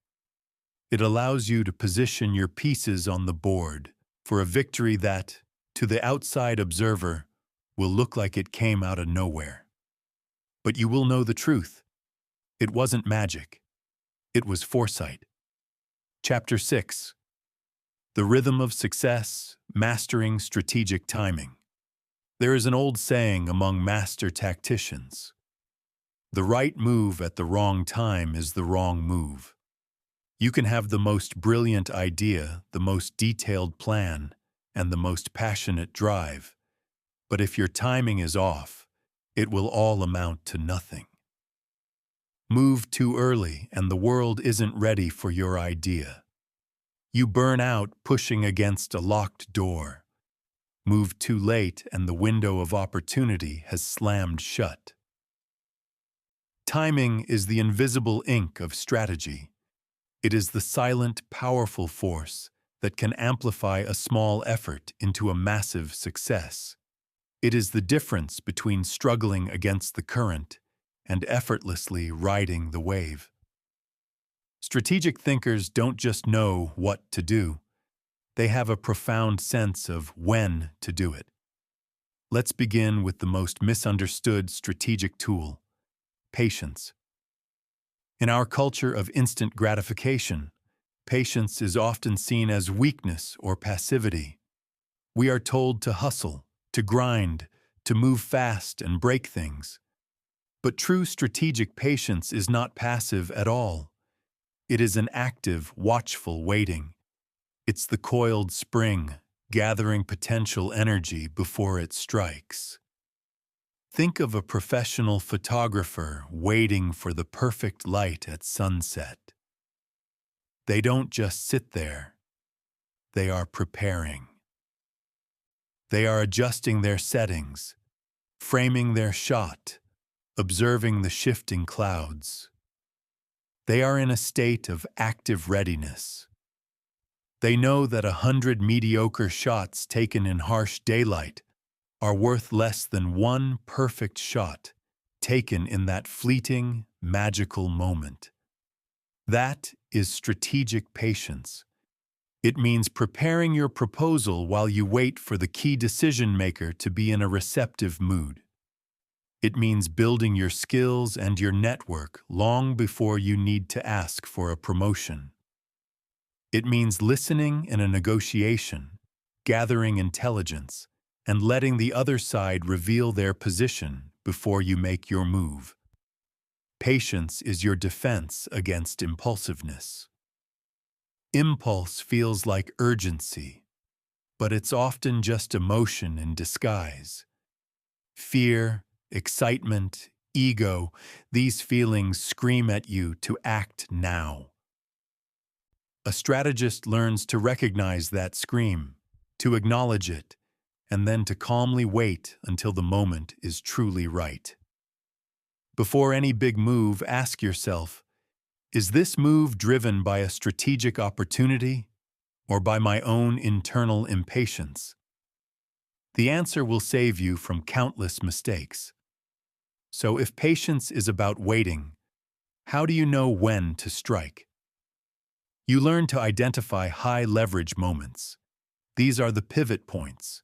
S1: It allows you to position your pieces on the board for a victory that, to the outside observer, will look like it came out of nowhere. But you will know the truth. It wasn't magic. It was foresight. Chapter 6. The Rhythm of Success, Mastering Strategic Timing. There is an old saying among master tacticians: the right move at the wrong time is the wrong move. You can have the most brilliant idea, the most detailed plan, and the most passionate drive, but if your timing is off, it will all amount to nothing. Move too early and the world isn't ready for your idea. You burn out pushing against a locked door. Move too late and the window of opportunity has slammed shut. Timing is the invisible ink of strategy. It is the silent, powerful force that can amplify a small effort into a massive success. It is the difference between struggling against the current and effortlessly riding the wave. Strategic thinkers don't just know what to do. They have a profound sense of when to do it. Let's begin with the most misunderstood strategic tool: patience. In our culture of instant gratification, patience is often seen as weakness or passivity. We are told to hustle, to grind, to move fast and break things. But true strategic patience is not passive at all. It is an active, watchful waiting. It's the coiled spring, gathering potential energy before it strikes. Think of a professional photographer waiting for the perfect light at sunset. They don't just sit there. They are preparing. They are adjusting their settings, framing their shot, observing the shifting clouds. They are in a state of active readiness. They know that 100 mediocre shots taken in harsh daylight are worth less than one perfect shot taken in that fleeting, magical moment. That is strategic patience. It means preparing your proposal while you wait for the key decision maker to be in a receptive mood. It means building your skills and your network long before you need to ask for a promotion. It means listening in a negotiation, gathering intelligence, and letting the other side reveal their position before you make your move. Patience is your defense against impulsiveness. Impulse feels like urgency, but it's often just emotion in disguise. Fear, excitement, ego, these feelings scream at you to act now. A strategist learns to recognize that scream, to acknowledge it, and then to calmly wait until the moment is truly right. Before any big move, ask yourself, is this move driven by a strategic opportunity or by my own internal impatience? The answer will save you from countless mistakes. So if patience is about waiting, how do you know when to strike? You learn to identify high-leverage moments. These are the pivot points,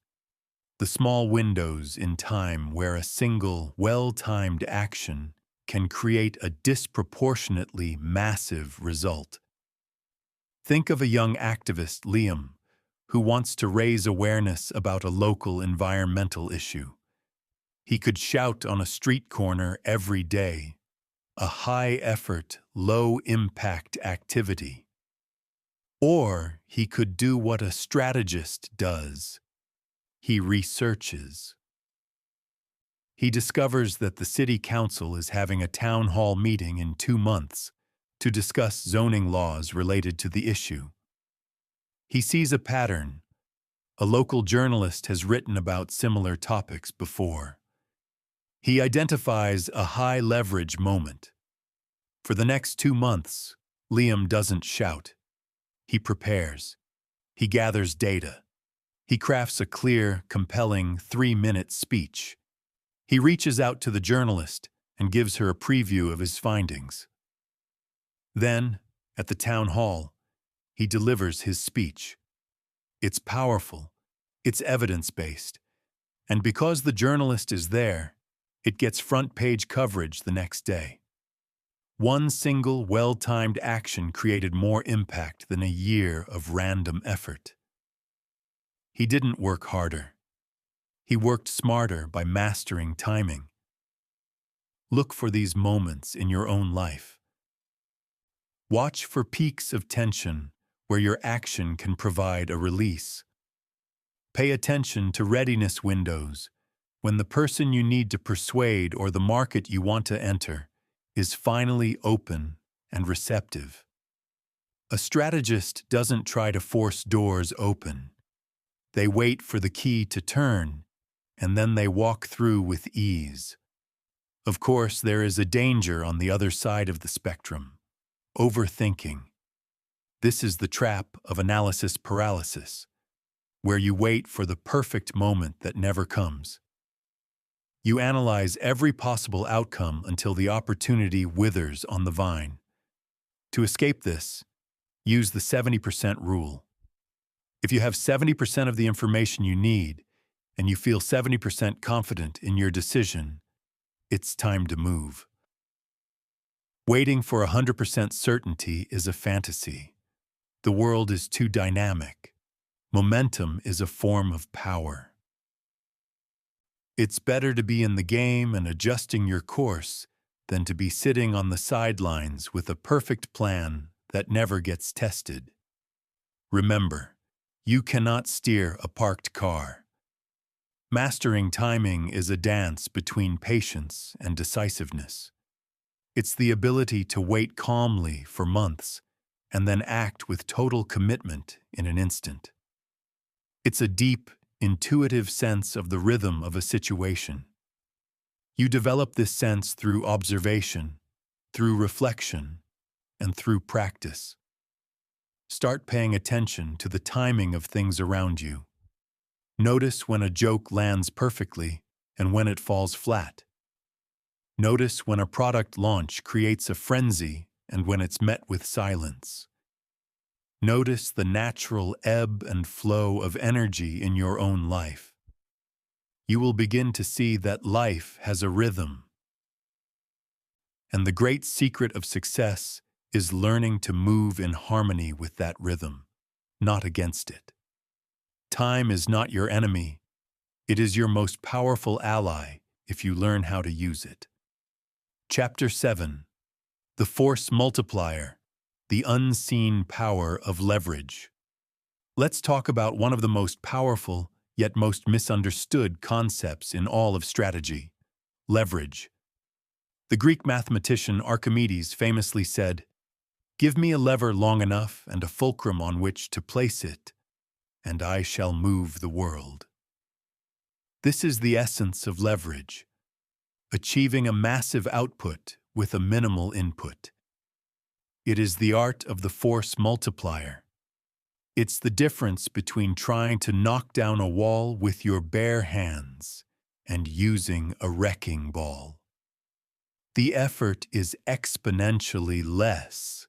S1: the small windows in time where a single, well-timed action can create a disproportionately massive result. Think of a young activist, Liam, who wants to raise awareness about a local environmental issue. He could shout on a street corner every day, a high-effort, low-impact activity. Or he could do what a strategist does. He researches. He discovers that the city council is having a town hall meeting in 2 months to discuss zoning laws related to the issue. He sees a pattern. A local journalist has written about similar topics before. He identifies a high-leverage moment. For the next 2 months, Liam doesn't shout. He prepares. He gathers data. He crafts a clear, compelling 3-minute speech. He reaches out to the journalist and gives her a preview of his findings. Then, at the town hall, he delivers his speech. It's powerful, it's evidence-based, and because the journalist is there, it gets front-page coverage the next day. One single, well-timed action created more impact than a year of random effort. He didn't work harder. He worked smarter by mastering timing. Look for these moments in your own life. Watch for peaks of tension where your action can provide a release. Pay attention to readiness windows when the person you need to persuade or the market you want to enter is finally open and receptive. A strategist doesn't try to force doors open. They wait for the key to turn, and then they walk through with ease. Of course, there is a danger on the other side of the spectrum: overthinking. This is the trap of analysis paralysis, where you wait for the perfect moment that never comes. You analyze every possible outcome until the opportunity withers on the vine. To escape this, use the 70% rule. If you have 70% of the information you need, and you feel 70% confident in your decision, it's time to move. Waiting for 100% certainty is a fantasy. The world is too dynamic. Momentum is a form of power. It's better to be in the game and adjusting your course than to be sitting on the sidelines with a perfect plan that never gets tested. Remember, you cannot steer a parked car. Mastering timing is a dance between patience and decisiveness. It's the ability to wait calmly for months and then act with total commitment in an instant. It's a deep, intuitive sense of the rhythm of a situation. You develop this sense through observation, through reflection, and through practice. Start paying attention to the timing of things around you. Notice when a joke lands perfectly and when it falls flat. Notice when a product launch creates a frenzy and when it's met with silence. Notice the natural ebb and flow of energy in your own life. You will begin to see that life has a rhythm. And the great secret of success is learning to move in harmony with that rhythm, not against it. Time is not your enemy. It is your most powerful ally if you learn how to use it. Chapter 7. The Force Multiplier. The unseen power of leverage. Let's talk about one of the most powerful, yet most misunderstood concepts in all of strategy: leverage. The Greek mathematician Archimedes famously said, "Give me a lever long enough and a fulcrum on which to place it, and I shall move the world." This is the essence of leverage: achieving a massive output with a minimal input. It is the art of the force multiplier. It's the difference between trying to knock down a wall with your bare hands and using a wrecking ball. The effort is exponentially less,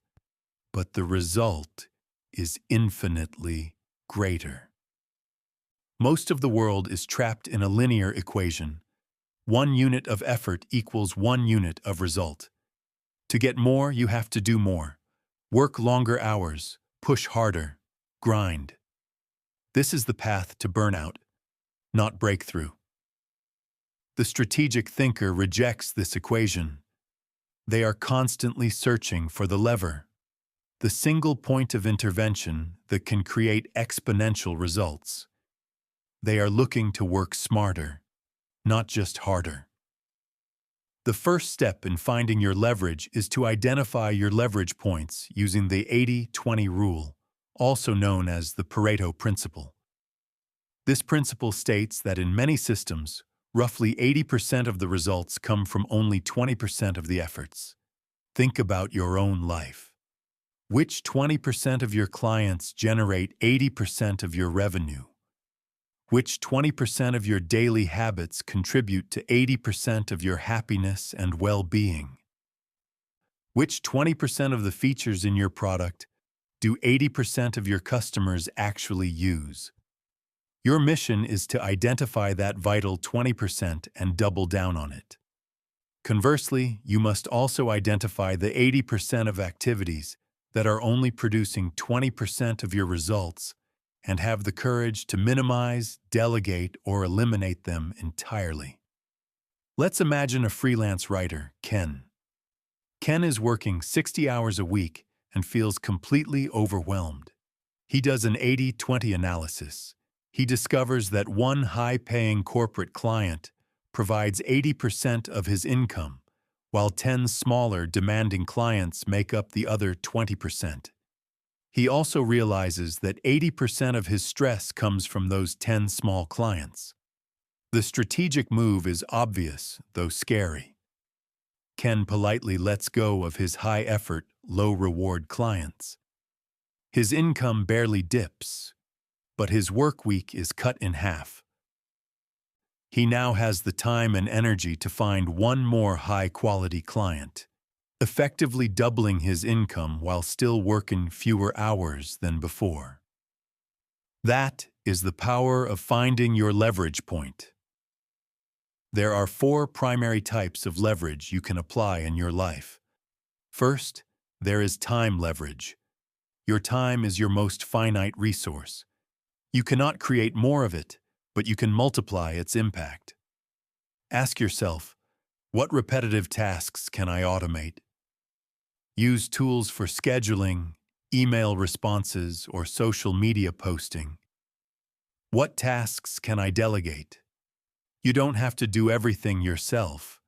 S1: but the result is infinitely greater. Most of the world is trapped in a linear equation. 1 unit of effort equals 1 unit of result. To get more, you have to do more. Work longer hours, push harder, grind. This is the path to burnout, not breakthrough. The strategic thinker rejects this equation. They are constantly searching for the lever, the single point of intervention that can create exponential results. They are looking to work smarter, not just harder. The first step in finding your leverage is to identify your leverage points using the 80-20 rule, also known as the Pareto principle. This principle states that in many systems, roughly 80% of the results come from only 20% of the efforts. Think about your own life. Which 20% of your clients generate 80% of your revenue? Which 20% of your daily habits contribute to 80% of your happiness and well-being? Which 20% of the features in your product do 80% of your customers actually use? Your mission is to identify that vital 20% and double down on it. Conversely, you must also identify the 80% of activities that are only producing 20% of your results and have the courage to minimize, delegate, or eliminate them entirely. Let's imagine a freelance writer, Ken. Ken is working 60 hours a week and feels completely overwhelmed. He does an 80-20 analysis. He discovers that one high-paying corporate client provides 80% of his income, while 10 smaller, demanding clients make up the other 20%. He also realizes that 80% of his stress comes from those 10 small clients. The strategic move is obvious, though scary. Ken politely lets go of his high-effort, low-reward clients. His income barely dips, but his work week is cut in half. He now has the time and energy to find one more high-quality client, effectively doubling his income while still working fewer hours than before. That is the power of finding your leverage point. There are 4 primary types of leverage you can apply in your life. First, there is time leverage. Your time is your most finite resource. You cannot create more of it, but you can multiply its impact. Ask yourself, what repetitive tasks can I automate? Use tools for scheduling, email responses, or social media posting. What tasks can I delegate? You don't have to do everything yourself.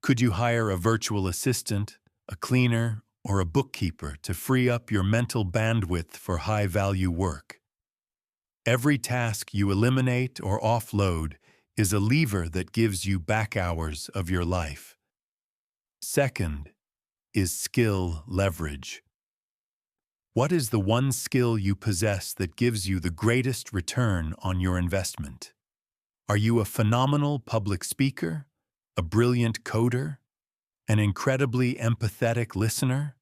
S1: Could you hire a virtual assistant, a cleaner, or a bookkeeper to free up your mental bandwidth for high-value work? Every task you eliminate or offload is a lever that gives you back hours of your life. Second is skill leverage. What is the one skill you possess that gives you the greatest return on your investment? Are you a phenomenal public speaker, a brilliant coder, an incredibly empathetic listener?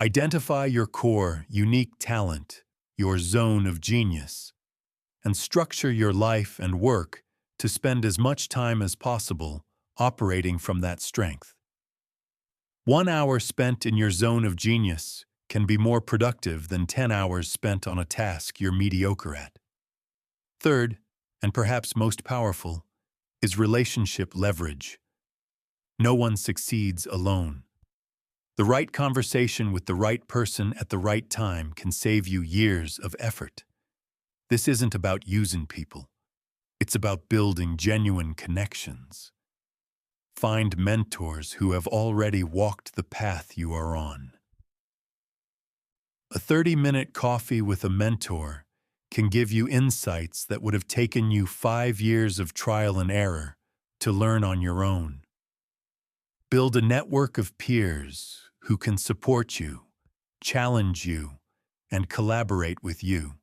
S1: Identify your core, unique talent, your zone of genius, and structure your life and work to spend as much time as possible operating from that strength. 1 hour spent in your zone of genius can be more productive than 10 hours spent on a task you're mediocre at. Third, and perhaps most powerful, is relationship leverage. No one succeeds alone. The right conversation with the right person at the right time can save you years of effort. This isn't about using people. It's about building genuine connections. Find mentors who have already walked the path you are on. A 30-minute coffee with a mentor can give you insights that would have taken you 5 years of trial and error to learn on your own. Build a network of peers who can support you, challenge you, and collaborate with you.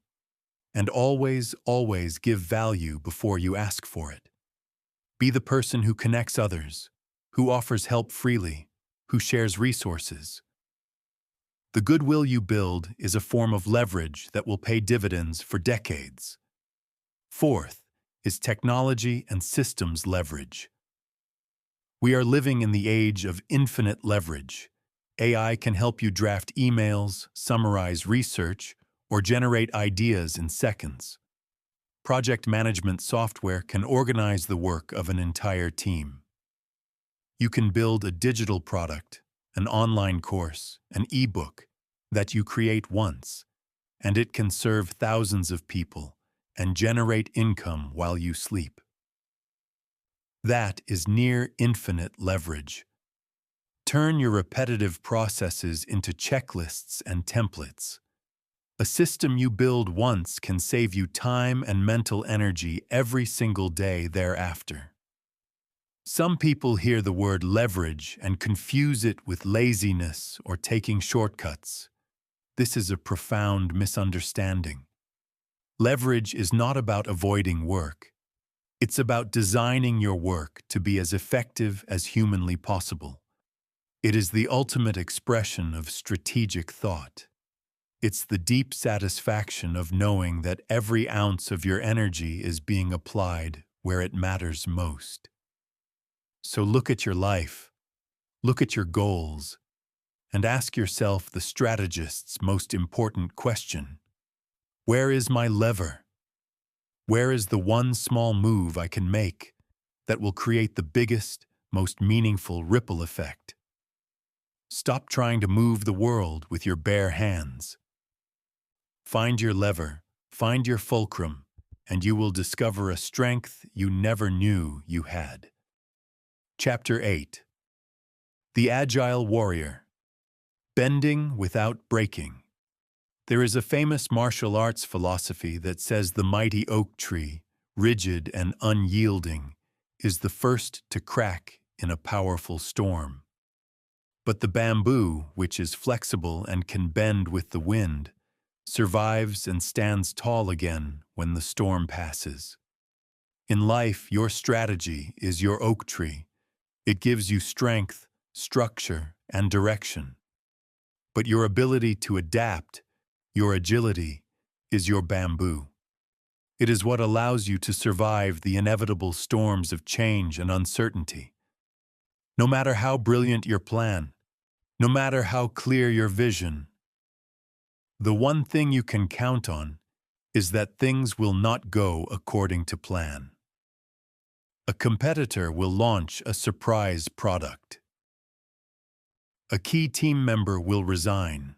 S1: And always, always give value before you ask for it. Be the person who connects others, who offers help freely, who shares resources. The goodwill you build is a form of leverage that will pay dividends for decades. Fourth is technology and systems leverage. We are living in the age of infinite leverage. AI can help you draft emails, summarize research, or generate ideas in seconds. Project management software can organize the work of an entire team. You can build a digital product, an online course, an ebook that you create once, and it can serve thousands of people and generate income while you sleep. That is near infinite leverage. Turn your repetitive processes into checklists and templates. A system you build once can save you time and mental energy every single day thereafter. Some people hear the word leverage and confuse it with laziness or taking shortcuts. This is a profound misunderstanding. Leverage is not about avoiding work. It's about designing your work to be as effective as humanly possible. It is the ultimate expression of strategic thought. It's the deep satisfaction of knowing that every ounce of your energy is being applied where it matters most. So look at your life, look at your goals, and ask yourself the strategist's most important question. Where is my lever? Where is the one small move I can make that will create the biggest, most meaningful ripple effect? Stop trying to move the world with your bare hands. Find your lever, find your fulcrum, and you will discover a strength you never knew you had. Chapter 8. The Agile Warrior. Bending without breaking. There is a famous martial arts philosophy that says the mighty oak tree, rigid and unyielding, is the first to crack in a powerful storm. But the bamboo, which is flexible and can bend with the wind, survives and stands tall again when the storm passes. In life, your strategy is your oak tree. It gives you strength, structure, and direction. But your ability to adapt, your agility, is your bamboo. It is what allows you to survive the inevitable storms of change and uncertainty. No matter how brilliant your plan, no matter how clear your vision, the one thing you can count on is that things will not go according to plan. A competitor will launch a surprise product. A key team member will resign.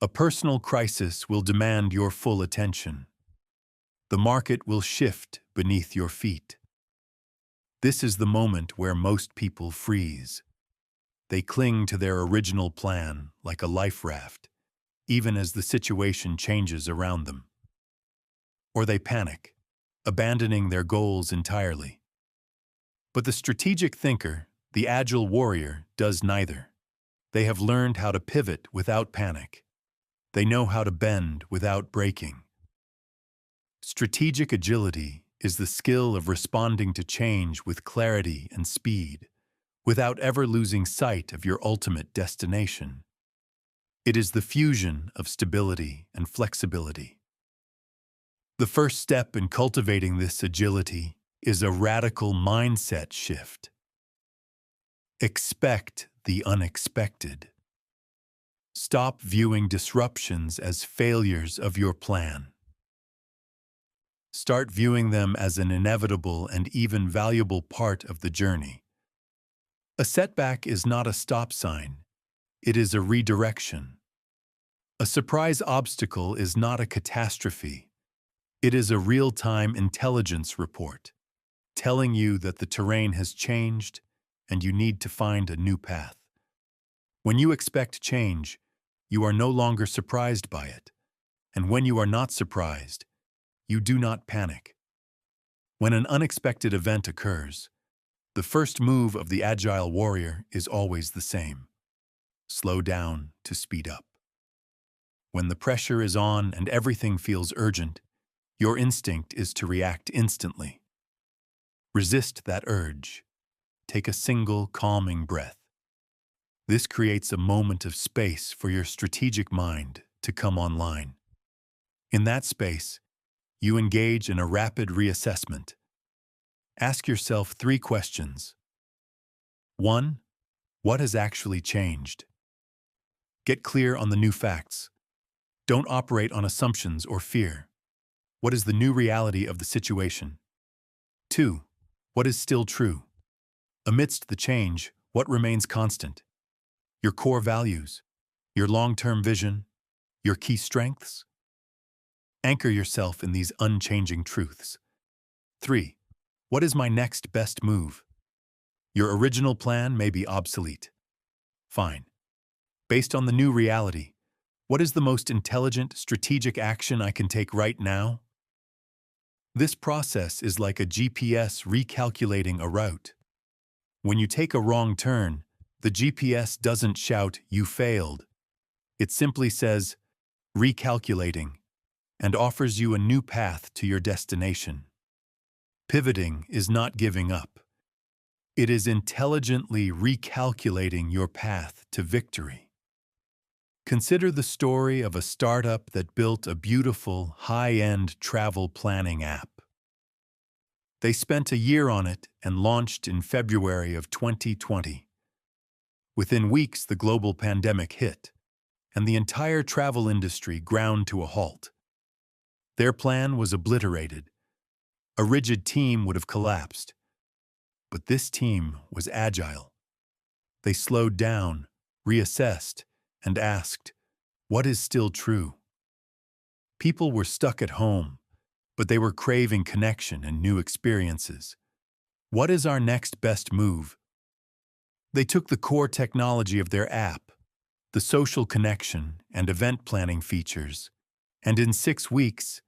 S1: A personal crisis will demand your full attention. The market will shift beneath your feet. This is the moment where most people freeze. They cling to their original plan like a life raft, even as the situation changes around them. Or they panic, abandoning their goals entirely. But the strategic thinker, the agile warrior, does neither. They have learned how to pivot without panic. They know how to bend without breaking. Strategic agility is the skill of responding to change with clarity and speed, without ever losing sight of your ultimate destination. It is the fusion of stability and flexibility. The first step in cultivating this agility is a radical mindset shift. Expect the unexpected. Stop viewing disruptions as failures of your plan. Start viewing them as an inevitable and even valuable part of the journey. A setback is not a stop sign. It is a redirection. A surprise obstacle is not a catastrophe. It is a real-time intelligence report, telling you that the terrain has changed and you need to find a new path. When you expect change, you are no longer surprised by it. And when you are not surprised, you do not panic. When an unexpected event occurs, the first move of the agile warrior is always the same. Slow down to speed up. When the pressure is on and everything feels urgent, your instinct is to react instantly. Resist that urge. Take a single calming breath. This creates a moment of space for your strategic mind to come online. In that space, you engage in a rapid reassessment. Ask yourself 3 questions. 1. What has actually changed? Get clear on the new facts. Don't operate on assumptions or fear. What is the new reality of the situation? 2. What is still true? Amidst the change, what remains constant? Your core values, your long-term vision, your key strengths? Anchor yourself in these unchanging truths. 3. What is my next best move? Your original plan may be obsolete. Fine. Based on the new reality, what is the most intelligent, strategic action I can take right now? This process is like a GPS recalculating a route. When you take a wrong turn, the GPS doesn't shout, "You failed." It simply says, "Recalculating," and offers you a new path to your destination. Pivoting is not giving up. It is intelligently recalculating your path to victory. Consider the story of a startup that built a beautiful, high-end travel planning app. They spent a year on it and launched in February of 2020. Within weeks, the global pandemic hit, and the entire travel industry ground to a halt. Their plan was obliterated. A rigid team would have collapsed. But this team was agile. They slowed down, reassessed, and asked, "What is still true?" People were stuck at home, but they were craving connection and new experiences. What is our next best move? They took the core technology of their app, the social connection and event planning features, and in 6 weeks,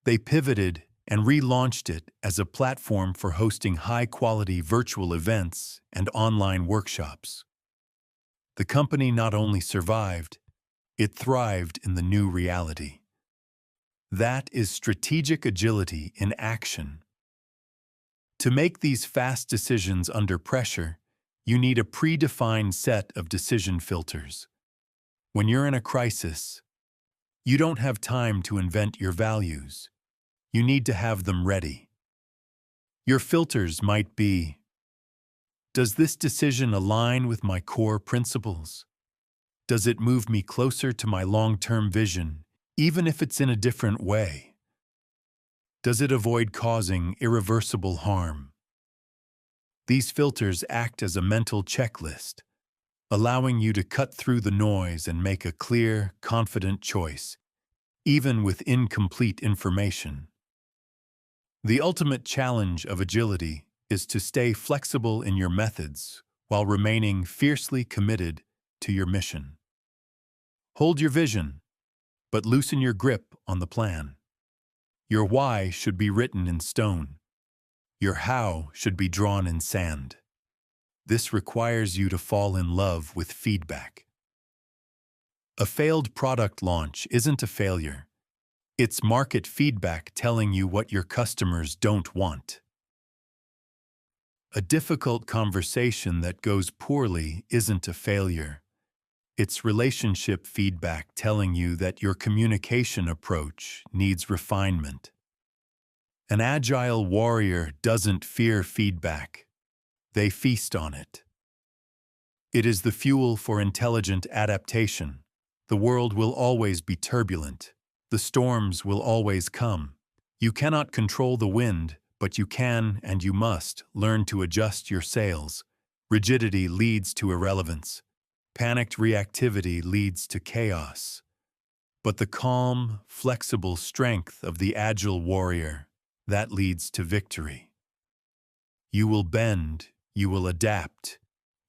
S1: they pivoted and relaunched it as a platform for hosting high-quality virtual events and online workshops. The company not only survived, it thrived in the new reality. That is strategic agility in action. To make these fast decisions under pressure, you need a predefined set of decision filters. When you're in a crisis, you don't have time to invent your values. You need to have them ready. Your filters might be: does this decision align with my core principles? Does it move me closer to my long-term vision, even if it's in a different way? Does it avoid causing irreversible harm? These filters act as a mental checklist, allowing you to cut through the noise and make a clear, confident choice, even with incomplete information. The ultimate challenge of agility is to stay flexible in your methods while remaining fiercely committed to your mission. Hold your vision, but loosen your grip on the plan. Your why should be written in stone. Your how should be drawn in sand. This requires you to fall in love with feedback. A failed product launch isn't a failure. It's market feedback telling you what your customers don't want. A difficult conversation that goes poorly isn't a failure. It's relationship feedback telling you that your communication approach needs refinement. An agile warrior doesn't fear feedback. They feast on it. It is the fuel for intelligent adaptation. The world will always be turbulent. The storms will always come. You cannot control the wind, but you can and you must learn to adjust your sails. Rigidity leads to irrelevance. Panicked reactivity leads to chaos. But the calm, flexible strength of the agile warrior, that leads to victory. You will bend, you will adapt,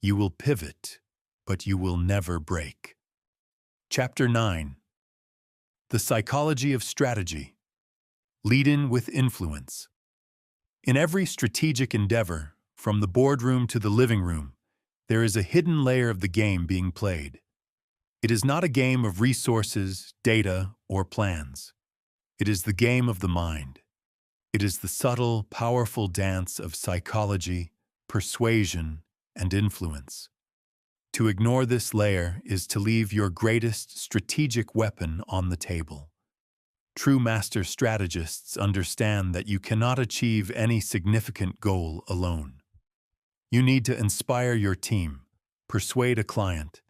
S1: you will pivot, but you will never break. Chapter 9. The Psychology of Strategy. Lead in with influence. In every strategic endeavor, from the boardroom to the living room, there is a hidden layer of the game being played. It is not a game of resources, data, or plans. It is the game of the mind. It is the subtle, powerful dance of psychology, persuasion, and influence. To ignore this layer is to leave your greatest strategic weapon on the table. True master strategists understand that you cannot achieve any significant goal alone. You need to inspire your team, persuade a client,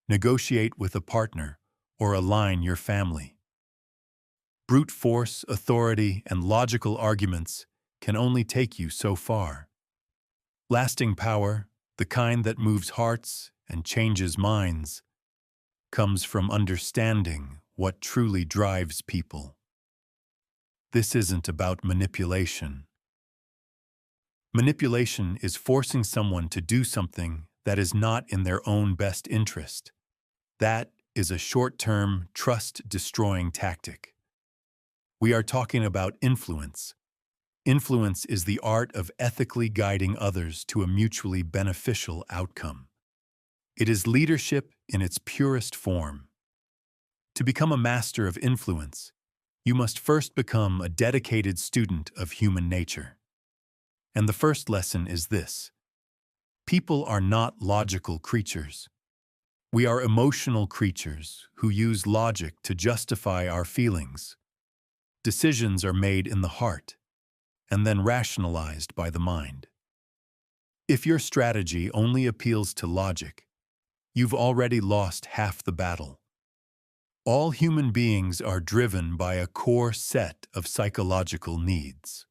S1: negotiate with a partner, or align your family. Brute force, authority, and logical arguments can only take you so far. Lasting power, the kind that moves hearts and changes minds, comes from understanding what truly drives people. This isn't about manipulation. Manipulation is forcing someone to do something that is not in their own best interest. That is a short-term, trust-destroying tactic. We are talking about influence. Influence is the art of ethically guiding others to a mutually beneficial outcome. It is leadership in its purest form. To become a master of influence, you must first become a dedicated student of human nature. And the first lesson is this: people are not logical creatures. We are emotional creatures who use logic to justify our feelings. Decisions are made in the heart, and then rationalized by the mind. If your strategy only appeals to logic, you've already lost half the battle. All human beings are driven by a core set of psychological needs.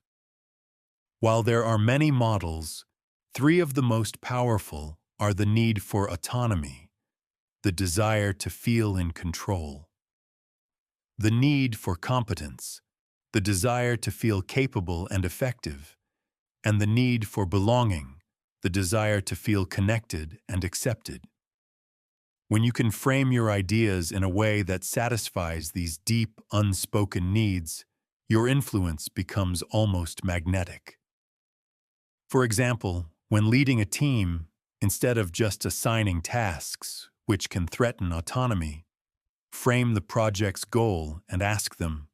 S1: While there are many models, 3 of the most powerful are the need for autonomy, the desire to feel in control. The need for competence, the desire to feel capable and effective, and the need for belonging, the desire to feel connected and accepted. When you can frame your ideas in a way that satisfies these deep, unspoken needs, your influence becomes almost magnetic. For example, when leading a team, instead of just assigning tasks, which can threaten autonomy, frame the project's goal and ask them,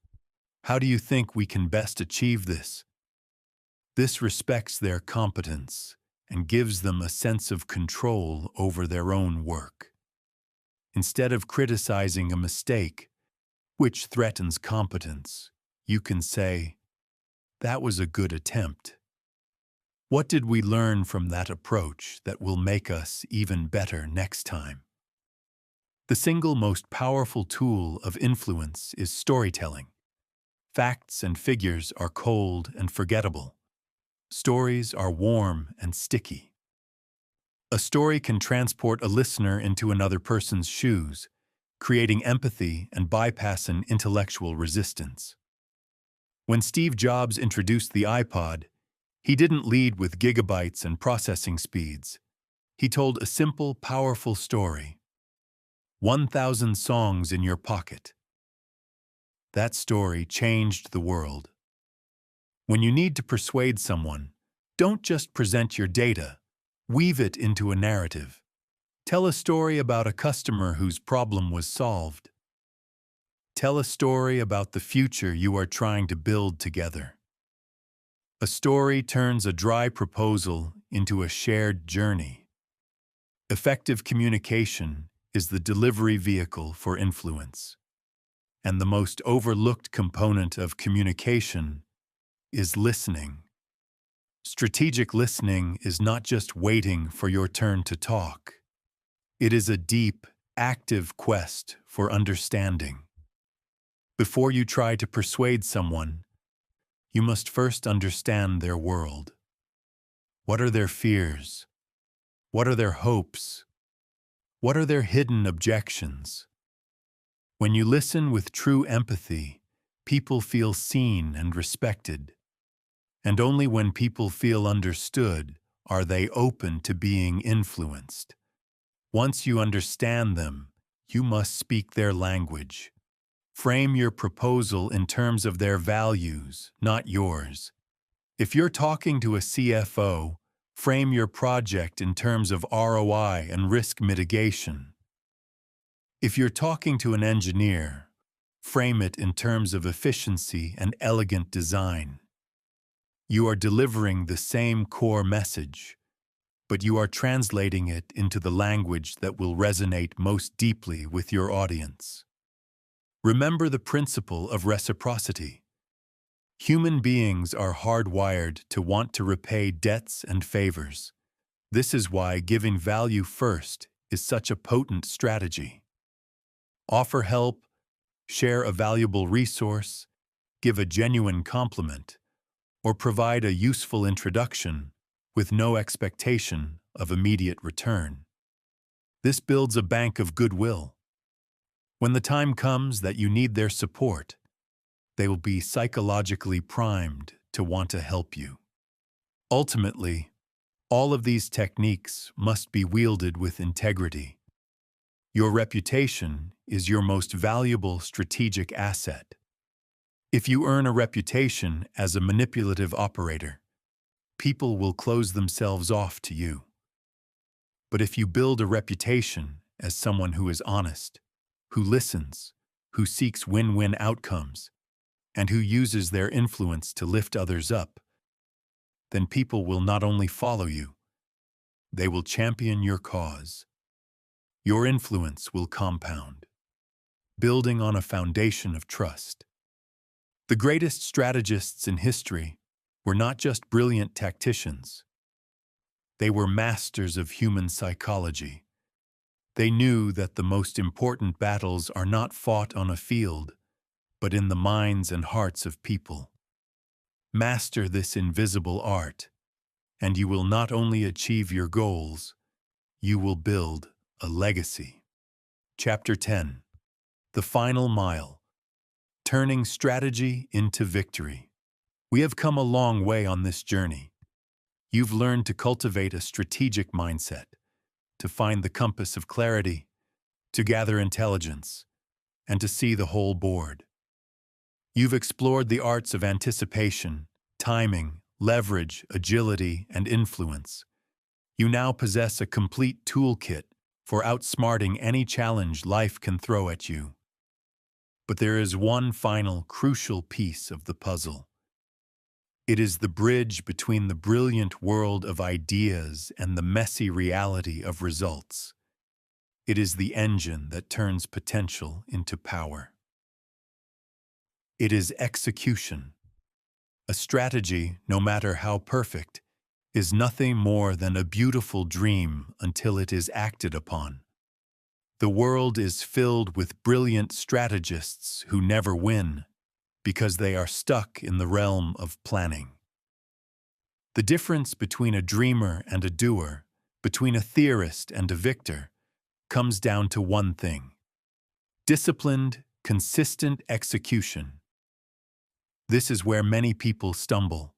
S1: "How do you think we can best achieve this?" This respects their competence and gives them a sense of control over their own work. Instead of criticizing a mistake, which threatens competence, you can say, "That was a good attempt. What did we learn from that approach that will make us even better next time?" The single most powerful tool of influence is storytelling. Facts and figures are cold and forgettable. Stories are warm and sticky. A story can transport a listener into another person's shoes, creating empathy and bypassing intellectual resistance. When Steve Jobs introduced the iPod, he didn't lead with gigabytes and processing speeds. He told a simple, powerful story. 1,000 songs in your pocket. That story changed the world. When you need to persuade someone, don't just present your data. Weave it into a narrative. Tell a story about a customer whose problem was solved. Tell a story about the future you are trying to build together. A story turns a dry proposal into a shared journey. Effective communication is the delivery vehicle for influence. And the most overlooked component of communication is listening. Strategic listening is not just waiting for your turn to talk. It is a deep, active quest for understanding. Before you try to persuade someone, you must first understand their world. What are their fears? What are their hopes? What are their hidden objections? When you listen with true empathy, people feel seen and respected. And only when people feel understood are they open to being influenced. Once you understand them, you must speak their language. Frame your proposal in terms of their values, not yours. If you're talking to a CFO, frame your project in terms of ROI and risk mitigation. If you're talking to an engineer, frame it in terms of efficiency and elegant design. You are delivering the same core message, but you are translating it into the language that will resonate most deeply with your audience. Remember the principle of reciprocity. Human beings are hardwired to want to repay debts and favors. This is why giving value first is such a potent strategy. Offer help, share a valuable resource, give a genuine compliment, or provide a useful introduction with no expectation of immediate return. This builds a bank of goodwill. When the time comes that you need their support, they will be psychologically primed to want to help you. Ultimately, all of these techniques must be wielded with integrity. Your reputation is your most valuable strategic asset. If you earn a reputation as a manipulative operator, people will close themselves off to you. But if you build a reputation as someone who is honest, who listens, who seeks win-win outcomes, and who uses their influence to lift others up, then people will not only follow you, they will champion your cause. Your influence will compound, building on a foundation of trust. The greatest strategists in history were not just brilliant tacticians. They were masters of human psychology. They knew that the most important battles are not fought on a field, but in the minds and hearts of people. Master this invisible art, and you will not only achieve your goals, you will build a legacy. Chapter 10. The Final Mile. Turning Strategy into Victory. We have come a long way on this journey. You've learned to cultivate a strategic mindset, to find the compass of clarity, to gather intelligence, and to see the whole board. You've explored the arts of anticipation, timing, leverage, agility, and influence. You now possess a complete toolkit for outsmarting any challenge life can throw at you. But there is one final crucial piece of the puzzle. It is the bridge between the brilliant world of ideas and the messy reality of results. It is the engine that turns potential into power. It is execution. A strategy, no matter how perfect, is nothing more than a beautiful dream until it is acted upon. The world is filled with brilliant strategists who never win because they are stuck in the realm of planning. The difference between a dreamer and a doer, between a theorist and a victor, comes down to one thing: disciplined, consistent execution. This is where many people stumble.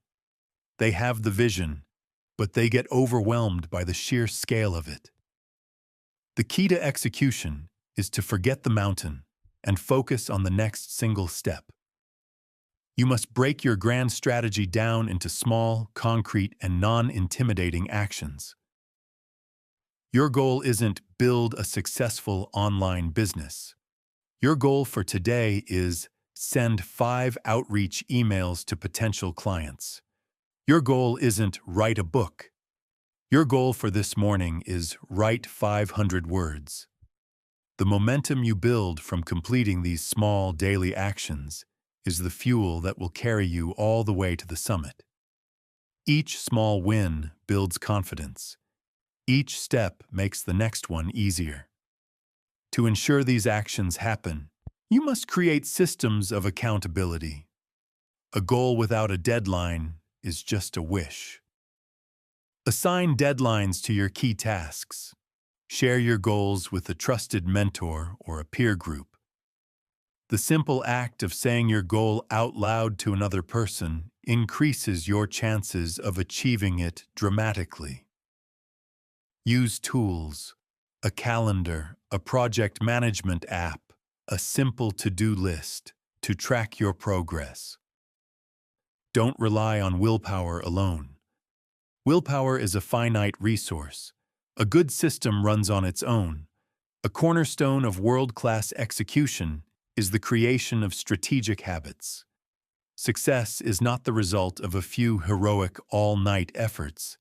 S1: They have the vision, but they get overwhelmed by the sheer scale of it. The key to execution is to forget the mountain and focus on the next single step. You must break your grand strategy down into small, concrete, and non-intimidating actions. Your goal isn't build a successful online business. Your goal for today is send 5 outreach emails to potential clients. Your goal isn't write a book. Your goal for this morning is write 500 words. The momentum you build from completing these small daily actions is the fuel that will carry you all the way to the summit. Each small win builds confidence. Each step makes the next one easier. To ensure these actions happen, you must create systems of accountability. A goal without a deadline is just a wish. Assign deadlines to your key tasks. Share your goals with a trusted mentor or a peer group. The simple act of saying your goal out loud to another person increases your chances of achieving it dramatically. Use tools, a calendar, a project management app, a simple to-do list to track your progress. Don't rely on willpower alone. Willpower is a finite resource. A good system runs on its own. A cornerstone of world-class execution is the creation of strategic habits. Success is not the result of a few heroic all-night efforts.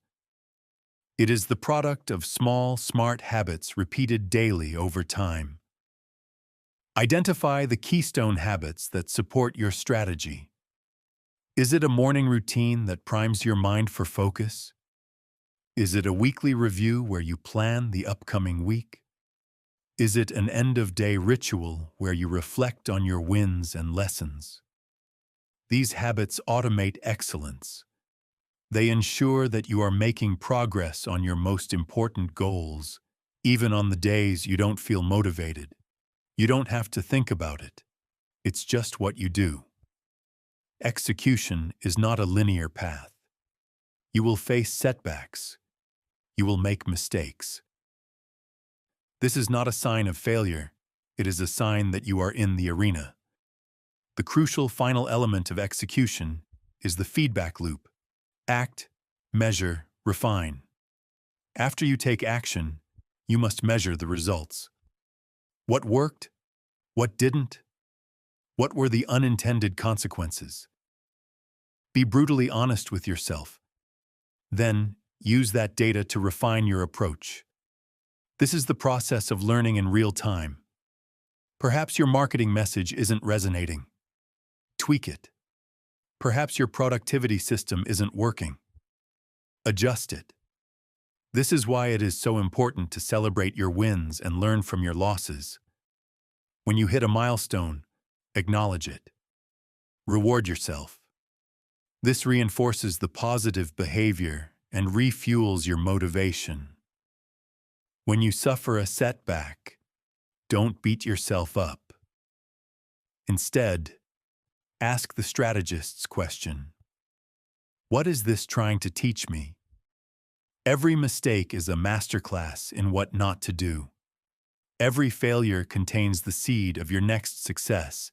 S1: It is the product of small, smart habits repeated daily over time. Identify the keystone habits that support your strategy. Is it a morning routine that primes your mind for focus? Is it a weekly review where you plan the upcoming week? Is it an end-of-day ritual where you reflect on your wins and lessons? These habits automate excellence. They ensure that you are making progress on your most important goals, even on the days you don't feel motivated. You don't have to think about it. It's just what you do. Execution is not a linear path. You will face setbacks. You will make mistakes. This is not a sign of failure. It is a sign that you are in the arena. The crucial final element of execution is the feedback loop. Act, measure, refine. After you take action, you must measure the results. What worked? What didn't? What were the unintended consequences? Be brutally honest with yourself. Then, use that data to refine your approach. This is the process of learning in real time. Perhaps your marketing message isn't resonating. Tweak it. Perhaps your productivity system isn't working. Adjust it. This is why it is so important to celebrate your wins and learn from your losses. When you hit a milestone, acknowledge it. Reward yourself. This reinforces the positive behavior and refuels your motivation. When you suffer a setback, Don't beat yourself up. Instead, ask the strategist's question. What is this trying to teach me? Every mistake is a masterclass in what not to do. Every failure contains the seed of your next success,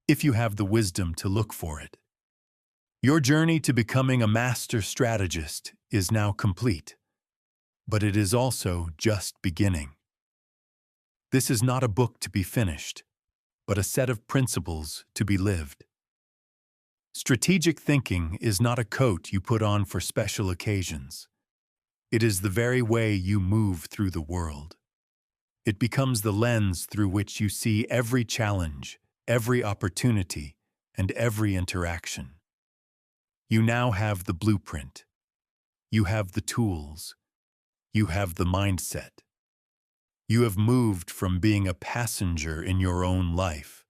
S1: if you have the wisdom to look for it. Your journey to becoming a master strategist is now complete, but it is also just beginning. This is not a book to be finished, but a set of principles to be lived. Strategic thinking is not a coat you put on for special occasions. It is the very way you move through the world. It becomes the lens through which you see every challenge, every opportunity, and every interaction. You now have the blueprint. You have the tools. You have the mindset. You have moved from being a passenger in your own life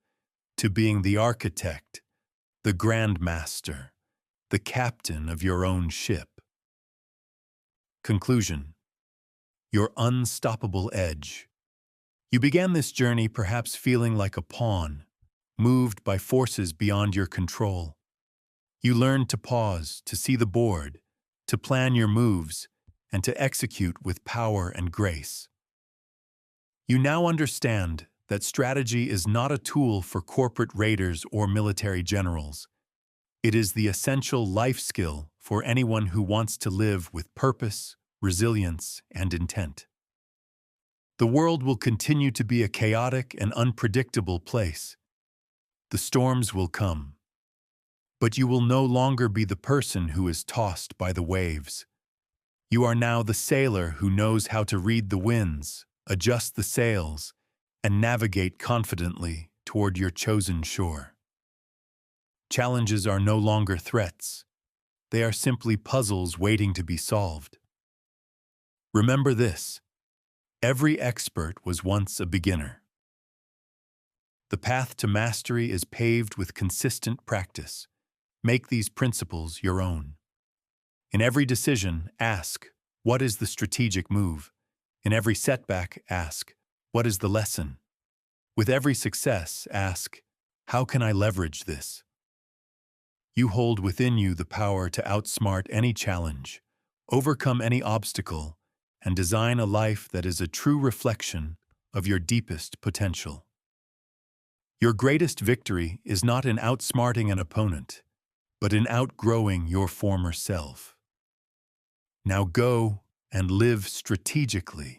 S1: to being the architect, the grandmaster, the captain of your own ship. Conclusion. Your unstoppable edge. You began this journey perhaps feeling like a pawn, moved by forces beyond your control. You learned to pause, to see the board, to plan your moves, and to execute with power and grace. You now understand that strategy is not a tool for corporate raiders or military generals. It is the essential life skill for anyone who wants to live with purpose, resilience, and intent. The world will continue to be a chaotic and unpredictable place. The storms will come, but you will no longer be the person who is tossed by the waves. You are now the sailor who knows how to read the winds, adjust the sails, and navigate confidently toward your chosen shore. Challenges are no longer threats. They are simply puzzles waiting to be solved. Remember this: every expert was once a beginner. The path to mastery is paved with consistent practice. Make these principles your own. In every decision, ask, what is the strategic move? In every setback, ask, what is the lesson? With every success, ask, how can I leverage this? You hold within you the power to outsmart any challenge, overcome any obstacle, and design a life that is a true reflection of your deepest potential. Your greatest victory is not in outsmarting an opponent, but in outgrowing your former self. Now go and live strategically.